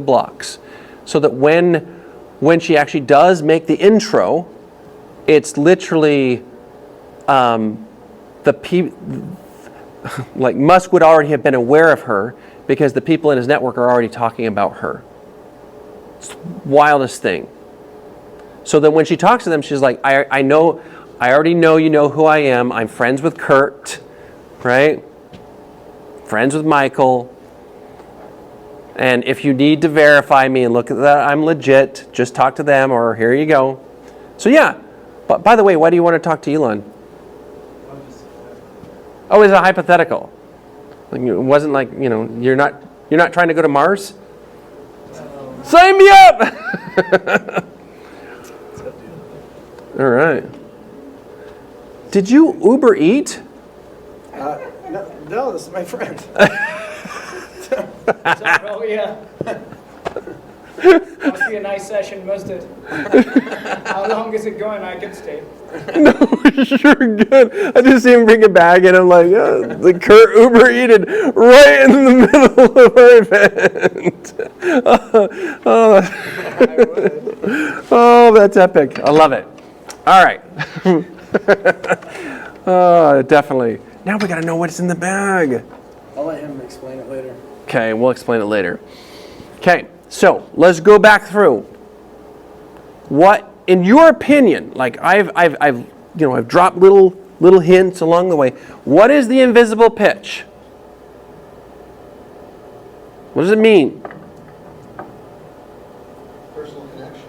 blocks so that when she actually does make the intro, it's literally like Musk would already have been aware of her because the people in his network are already talking about her. It's the wildest thing. So that when she talks to them, she's like, I already know you know who I am. I'm friends with Kurt, right? Friends with Michael. And if you need to verify me and look at that, I'm legit, just talk to them or here you go. So yeah, but by the way, why do you want to talk to Elon? Oh, it's a hypothetical. Like, it wasn't like, you're not trying to go to Mars? Sign me up! All right. Did you Uber Eat? No, No, this is my friend. Oh, yeah. Must be a nice session, must it? How long is it going? I can stay. No, you're good. I just see him bring a bag and I'm like, the Kurt Uber eated right in the middle of our event. Oh, that's epic. I love it. All right. Oh, definitely. Now we got to know what's in the bag. I'll let him explain it later. Okay, we'll explain it later. Okay, so let's go back through. What, in your opinion, like I've dropped little hints along the way. What is the invisible pitch? What does it mean? Personal connection.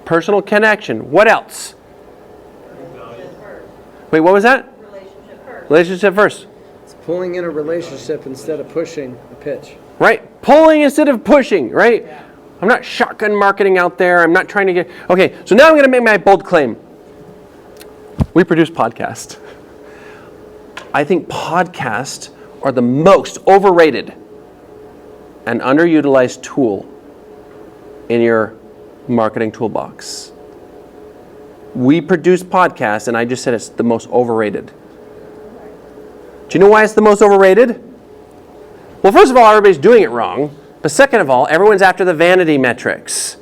Personal connection. What else? Relationship first. Wait, what was that? Relationship first. Relationship first. It's pulling in a relationship instead of pushing a pitch. Right? Pulling instead of pushing, right? I'm not shotgun marketing out there. I'm not trying to get... Okay, so now I'm going to make my bold claim. We produce podcasts. I think podcasts are the most overrated and underutilized tool in your marketing toolbox. We produce podcasts, and I just said it's the most overrated. Do you know why it's the most overrated? Well, first of all, everybody's doing it wrong. But second of all, everyone's after the vanity metrics.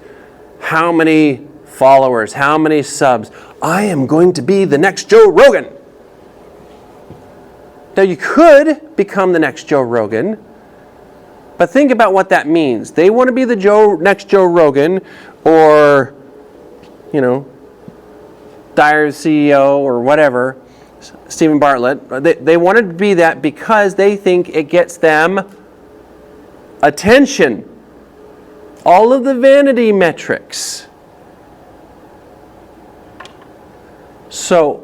How many followers? How many subs? I am going to be the next Joe Rogan. Now, you could become the next Joe Rogan, but think about what that means. They want to be the next Joe Rogan, or, Dyer's CEO or whatever, Stephen Bartlett. They wanted to be that because they think it gets them attention. All of the vanity metrics. So,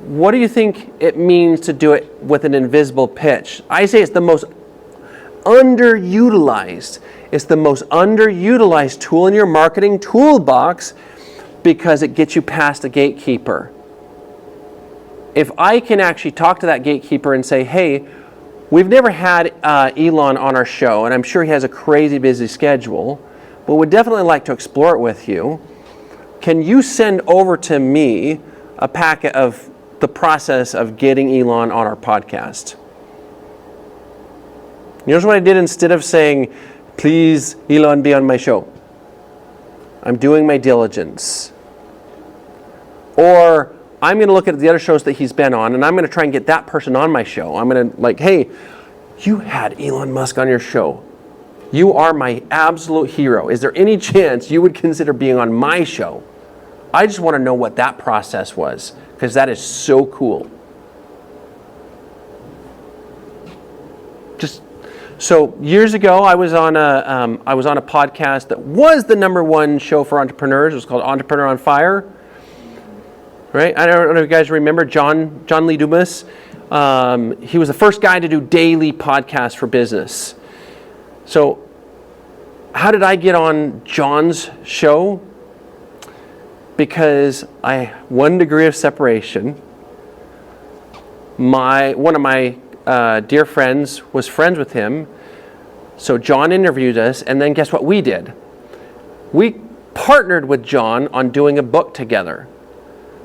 what do you think it means to do it with an invisible pitch? I say it's the most underutilized. It's the most underutilized tool in your marketing toolbox because it gets you past a gatekeeper. If I can actually talk to that gatekeeper and say, hey, we've never had Elon on our show, and I'm sure he has a crazy busy schedule, but would definitely like to explore it with you. Can you send over to me a packet of the process of getting Elon on our podcast? Here's what I did instead of saying, please, Elon, be on my show. I'm doing my diligence. Or I'm going to look at the other shows that he's been on, and I'm going to try and get that person on my show. I'm going to hey, you had Elon Musk on your show. You are my absolute hero. Is there any chance you would consider being on my show? I just want to know what that process was, because that is so cool. So years ago, I was on a podcast that was the #1 show for entrepreneurs. It was called Entrepreneur on Fire. Right? I don't know if you guys remember John Lee Dumas. He was the first guy to do daily podcasts for business. So how did I get on John's show? Because 1 degree of separation. One of my dear friends was friends with him. So John interviewed us, and then guess what we did? We partnered with John on doing a book together.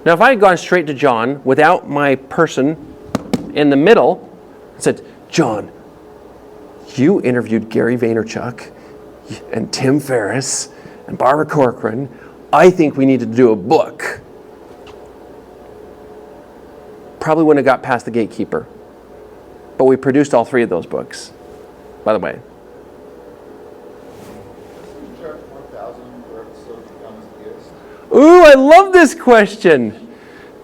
Now, if I had gone straight to John without my person in the middle and said, John, you interviewed Gary Vaynerchuk and Tim Ferriss and Barbara Corcoran. I think we need to do a book. Probably wouldn't have got past the gatekeeper. But we produced all 3 of those books, by the way. Ooh, I love this question.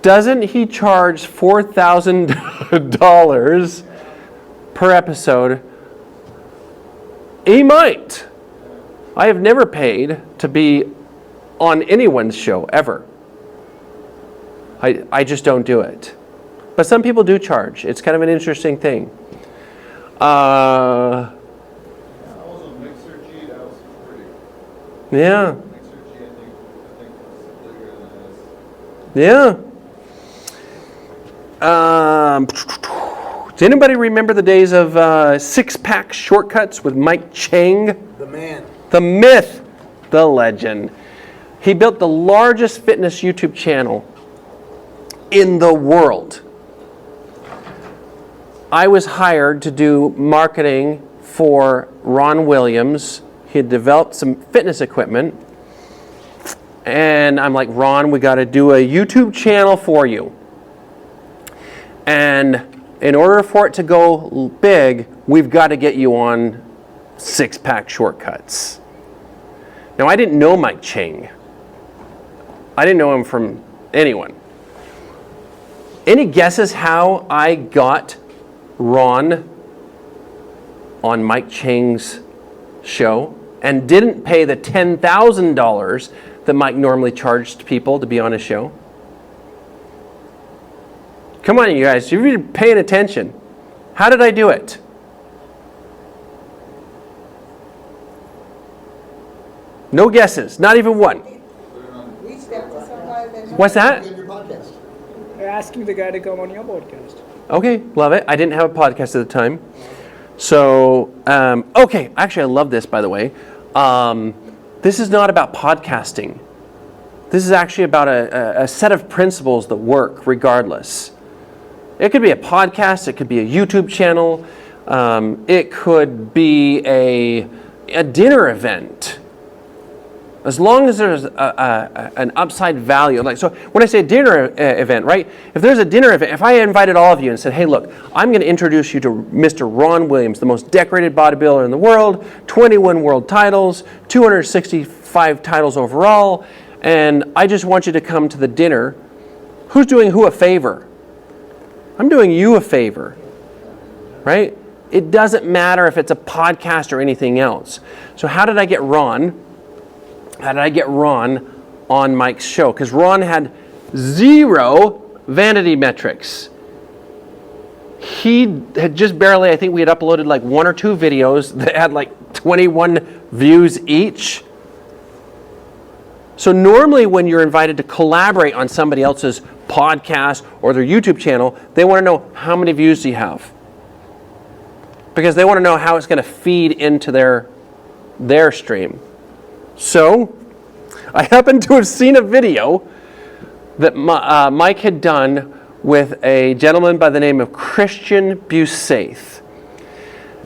Doesn't he charge $4,000 per episode? He might. I have never paid to be on anyone's show, ever. I just don't do it. But some people do charge. It's kind of an interesting thing. Also, Mixer G, that was pretty. Yeah. Mixer G, I think was bigger than this. Yeah. Does anybody remember the days of six-pack shortcuts with Mike Chang? The man. The myth, the legend. He built the largest fitness YouTube channel in the world. I was hired to do marketing for Ron Williams. He had developed some fitness equipment. And I'm like, Ron, we got to do a YouTube channel for you. And in order for it to go big, we've got to get you on six-pack shortcuts. Now, I didn't know Mike Chang. I didn't know him from anyone. Any guesses how I got Ron on Mike Chang's show and didn't pay the $10,000 that Mike normally charged people to be on his show? Come on, you guys, you're paying attention. How did I do it? No guesses, not even one. What's that? Your podcast. You're asking the guy to come on your podcast. Okay, love it. I didn't have a podcast at the time. So, okay, actually I love this, by the way. This is not about podcasting. This is actually about a set of principles that work regardless. It could be a podcast, it could be a YouTube channel, it could be a dinner event. As long as there's an upside value. Like, so when I say dinner event, right? If there's a dinner event, if I invited all of you and said, hey, look, I'm going to introduce you to Mr. Ron Williams, the most decorated bodybuilder in the world, 21 world titles, 265 titles overall, and I just want you to come to the dinner. Who's doing who a favor? I'm doing you a favor, right? It doesn't matter if it's a podcast or anything else. So how did I get Ron? How did I get Ron on Mike's show? Because Ron had 0 vanity metrics. He had just barely, I think we had uploaded like 1 or 2 videos that had like 21 views each. So normally when you're invited to collaborate on somebody else's podcast or their YouTube channel, they want to know how many views do you have? Because they want to know how it's going to feed into their stream. So I happen to have seen a video that Mike had done with a gentleman by the name of Christian Busaith.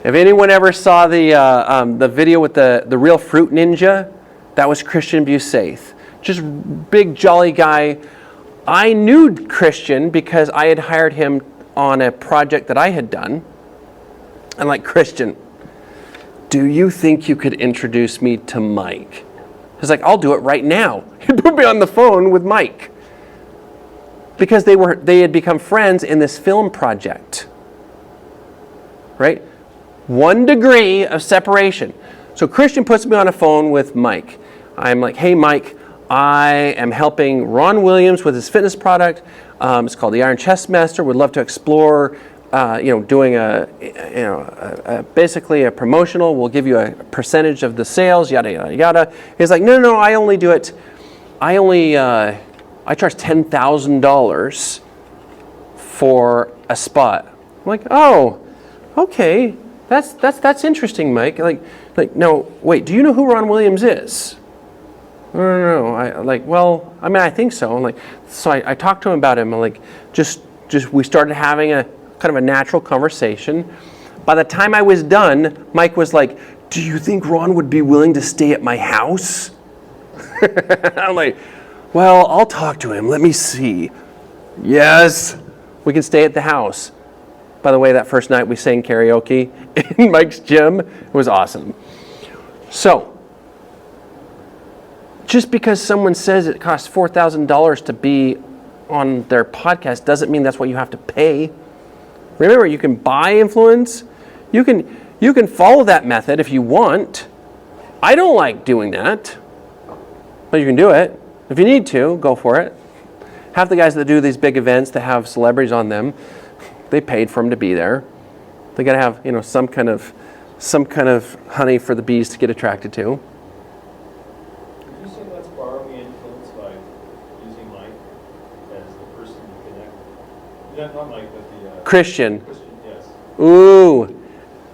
If anyone ever saw the video with the real fruit ninja, that was Christian Busaith. Just big jolly guy. I knew Christian because I had hired him on a project that I had done. I'm like, Christian, do you think you could introduce me to Mike? He's like, I'll do it right now. He put me on the phone with Mike. Because they had become friends in this film project. Right? 1 degree of separation. So Christian puts me on a phone with Mike. I'm like, hey Mike, I am helping Ron Williams with his fitness product. It's called the Iron Chest Master. Would love to explore doing basically a promotional. We'll give you a percentage of the sales, yada, yada, yada. He's like, no, I only do it. I charge $10,000 for a spot. I'm like, oh, okay. That's interesting, Mike. Like, no, wait, do you know who Ron Williams is? No. I think so. I'm like, so I talked to him about him. I'm like, just we started having a kind of a natural conversation. By the time I was done, Mike was like, do you think Ron would be willing to stay at my house? I'm like, well, I'll talk to him. Let me see. Yes, we can stay at the house. By the way, that first night we sang karaoke in Mike's gym. It was awesome. So, just because someone says it costs $4,000 to be on their podcast doesn't mean that's what you have to pay. Remember, you can buy influence. You can follow that method if you want. I don't like doing that, but you can do it. If you need to, go for it. Half the guys that do these big events that have celebrities on them, they paid for them to be there. They got to have, some kind of honey for the bees to get attracted to. Would you say that's borrowing influence by using Mike as the person to connect? Not Mike, but the Christian. Yes. Ooh,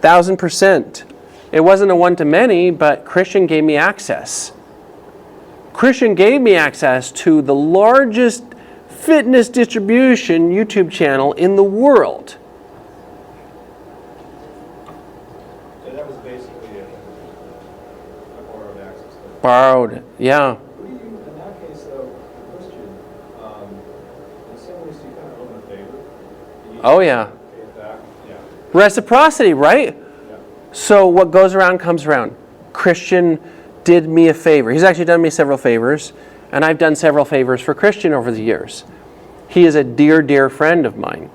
1,000%. It wasn't a one-to-many, but Christian gave me access. Christian gave me access to the largest fitness distribution YouTube channel in the world. So that was basically a borrowed access. Borrowed, yeah. What do you, in that case though, Christian, in some ways you kind of own a favor. You Oh, yeah. pay it back. Yeah. Reciprocity, right? Yeah. So what goes around comes around. Christian did me a favor. He's actually done me several favors, and I've done several favors for Christian over the years. He is a dear, dear friend of mine.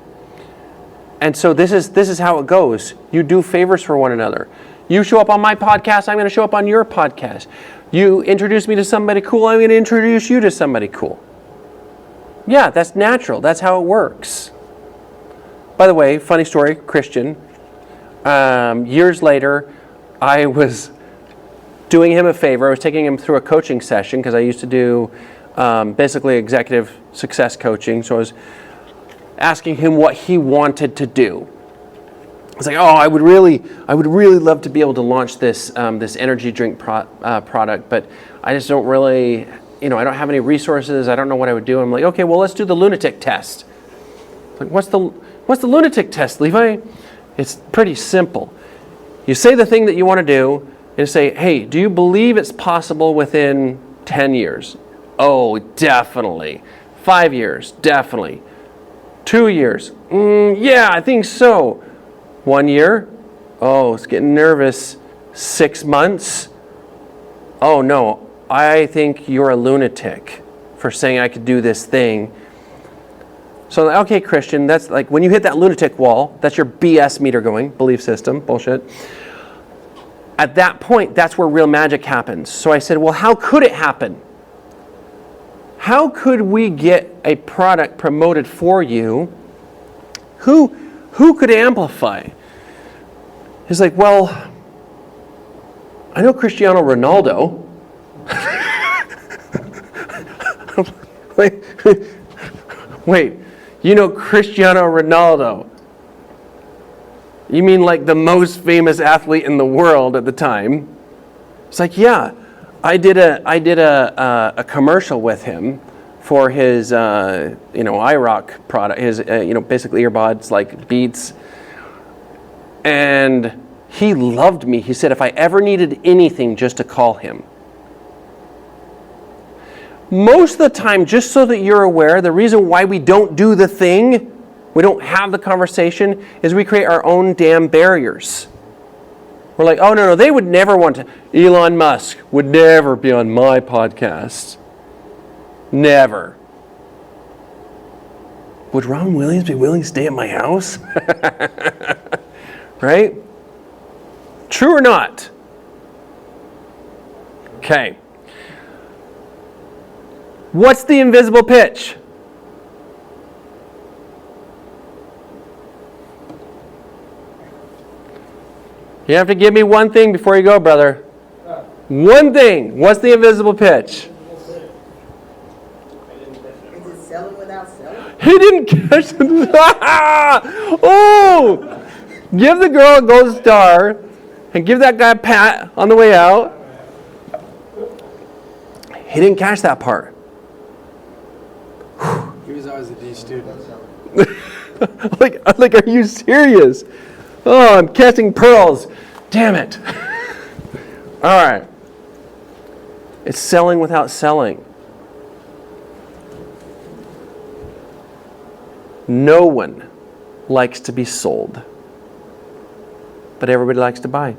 And so this is how it goes. You do favors for one another. You show up on my podcast, I'm going to show up on your podcast. You introduce me to somebody cool, I'm going to introduce you to somebody cool. Yeah, that's natural. That's how it works. By the way, funny story, Christian. Years later, I was doing him a favor. I was taking him through a coaching session because I used to do basically executive success coaching. So I was asking him what he wanted to do. I was like, oh, I would really love to be able to launch this this energy drink product, but I just don't really, I don't have any resources. I don't know what I would do. I'm like, okay, well, let's do the lunatic test. Like, what's the lunatic test, Levi? It's pretty simple. You say the thing that you want to do, and say, hey, do you believe it's possible within 10 years? Oh, definitely. 5 years, definitely. 2 years, yeah, I think so. 1 year, oh, it's getting nervous. 6 months, oh no, I think you're a lunatic for saying I could do this thing. So, okay, Christian, that's like when you hit that lunatic wall, that's your BS meter going, belief system, bullshit. At that point, that's where real magic happens. So I said, well, how could it happen? How could we get a product promoted for you? Who could amplify? He's like, well, I know Cristiano Ronaldo. Wait, you know Cristiano Ronaldo? You mean like the most famous athlete in the world at the time? It's like, yeah, I did a commercial with him for his iRock product, his basically earbuds like Beats, and he loved me. He said if I ever needed anything, just to call him. Most of the time, just so that you're aware, the reason why we don't do the thing, we don't have the conversation, is we create our own damn barriers. We're like, oh, no, they would never want to. Elon Musk would never be on my podcast. Never. Would Ron Williams be willing to stay at my house? Right? True or not? Okay. What's the invisible pitch? You have to give me one thing before you go, brother. One thing. What's the invisible pitch? Is it selling without selling? He didn't catch it. Oh! Give the girl a gold star and give that guy a pat on the way out. He didn't catch that part. He was always a D student. like, are you serious? Oh, I'm catching pearls. Damn it. All right. It's selling without selling. No one likes to be sold, but everybody likes to buy.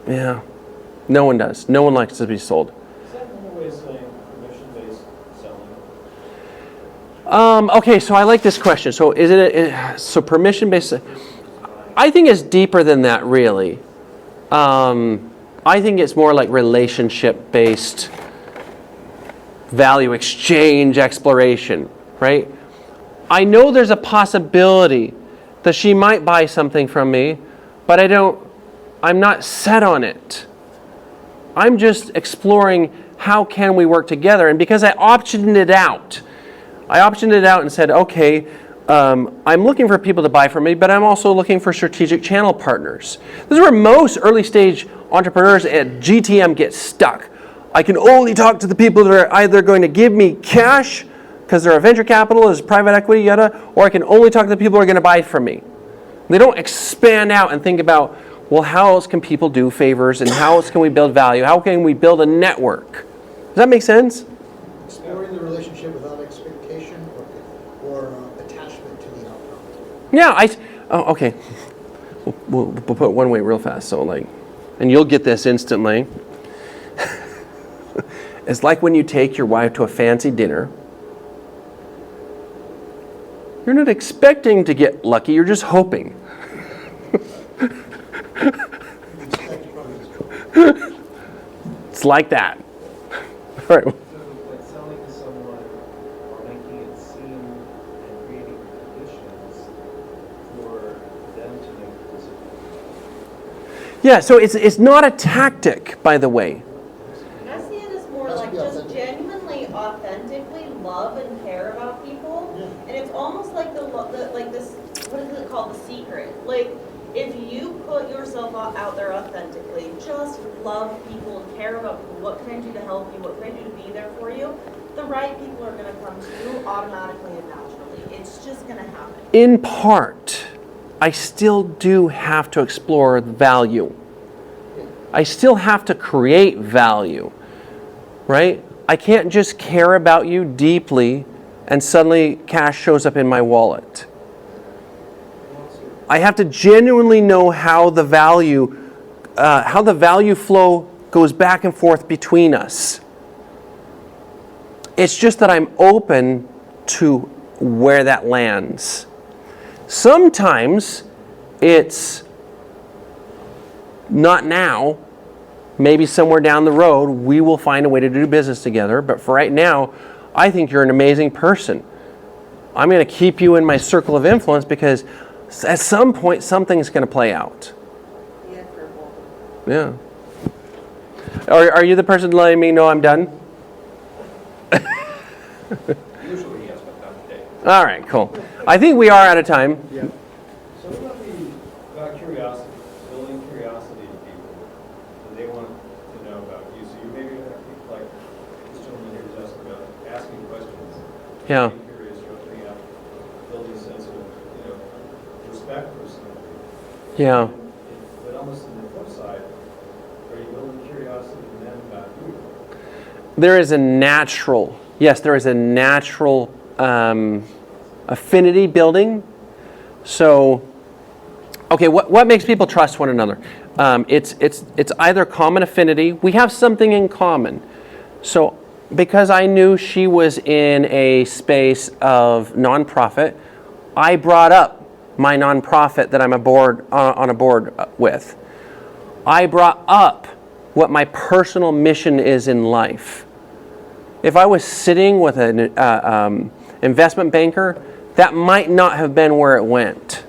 Yeah. No one does. No one likes to be sold. Is that another way of saying permission-based selling? Okay, so I like this question. So is so permission-based? I think it's deeper than that, really. I think it's more like relationship-based value exchange exploration, right? I know there's a possibility that she might buy something from me, but I'm not set on it. I'm just exploring how can we work together. And because I optioned it out and said, okay, I'm looking for people to buy from me, but I'm also looking for strategic channel partners. This is where most early stage entrepreneurs at GTM get stuck. I can only talk to the people that are either going to give me cash because they're a venture capital, is private equity, yada, or I can only talk to the people who are going to buy from me. They don't expand out and think about, well, how else can people do favors and how else can we build value? How can we build a network? Does that make sense? Exploring the relationship without expectation or attachment to the outcome. Yeah, okay. We'll put it one way real fast. So and you'll get this instantly. It's like when you take your wife to a fancy dinner. You're not expecting to get lucky, you're just hoping. It's like that. All right. So, like selling to someone or making it seem and creating conditions for them to make a decision. Yeah, so it's not a tactic, by the way. I see it as more like just genuinely, authentically love and care about people, and it's almost like like this. What is it called? The secret. Like if you put yourself out there authentically, just love people and care about people. What can I do to help you? What can I do to be there for you? The right people are going to come to you automatically and naturally. It's just going to happen. In part, I still do have to explore the value. I still have to create value, right? I can't just care about you deeply and suddenly cash shows up in my wallet. I have to genuinely know how the value flow goes back and forth between us. It's just that I'm open to where that lands. Sometimes it's not now. Maybe somewhere down the road we will find a way to do business together. But for right now, I think you're an amazing person. I'm going to keep you in my circle of influence because at some point something's going to play out. Yeah. Are you the person letting me know I'm done? Usually yes, but not today. All right, cool. I think we are out of time. So what about curiosity, building curiosity in people that they want to know about you? So you maybe like this gentleman here was asking about asking questions. Yeah. Being curious, opening up, building a sense of respect for someone. Yeah. But almost on the flip side, are you building curiosity in them about you? There is a natural affinity building. So, okay, what makes people trust one another? It's either common affinity. We have something in common. So, because I knew she was in a space of nonprofit, I brought up my nonprofit that I'm on a board with. I brought up what my personal mission is in life. If I was sitting with an investment banker, that might not have been where it went.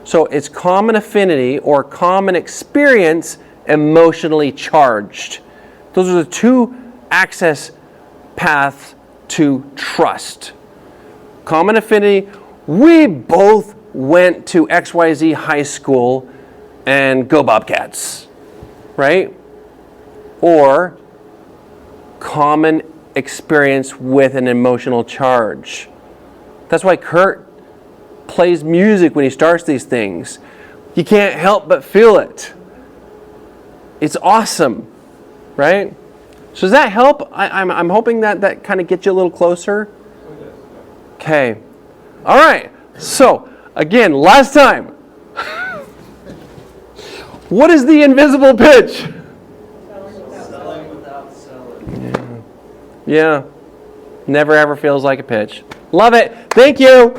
So it's common affinity or common experience emotionally charged. Those are the two access paths to trust. Common affinity, we both went to XYZ high school and go Bobcats, right? Or common experience with an emotional charge. That's why Kurt plays music when he starts these things. You can't help but feel it. It's awesome, right? So does that help? I'm hoping that kind of gets you a little closer. Okay. All right. So again, last time. What is the invisible pitch? Selling without selling. Yeah. Never ever feels like a pitch. Love it. Thank you.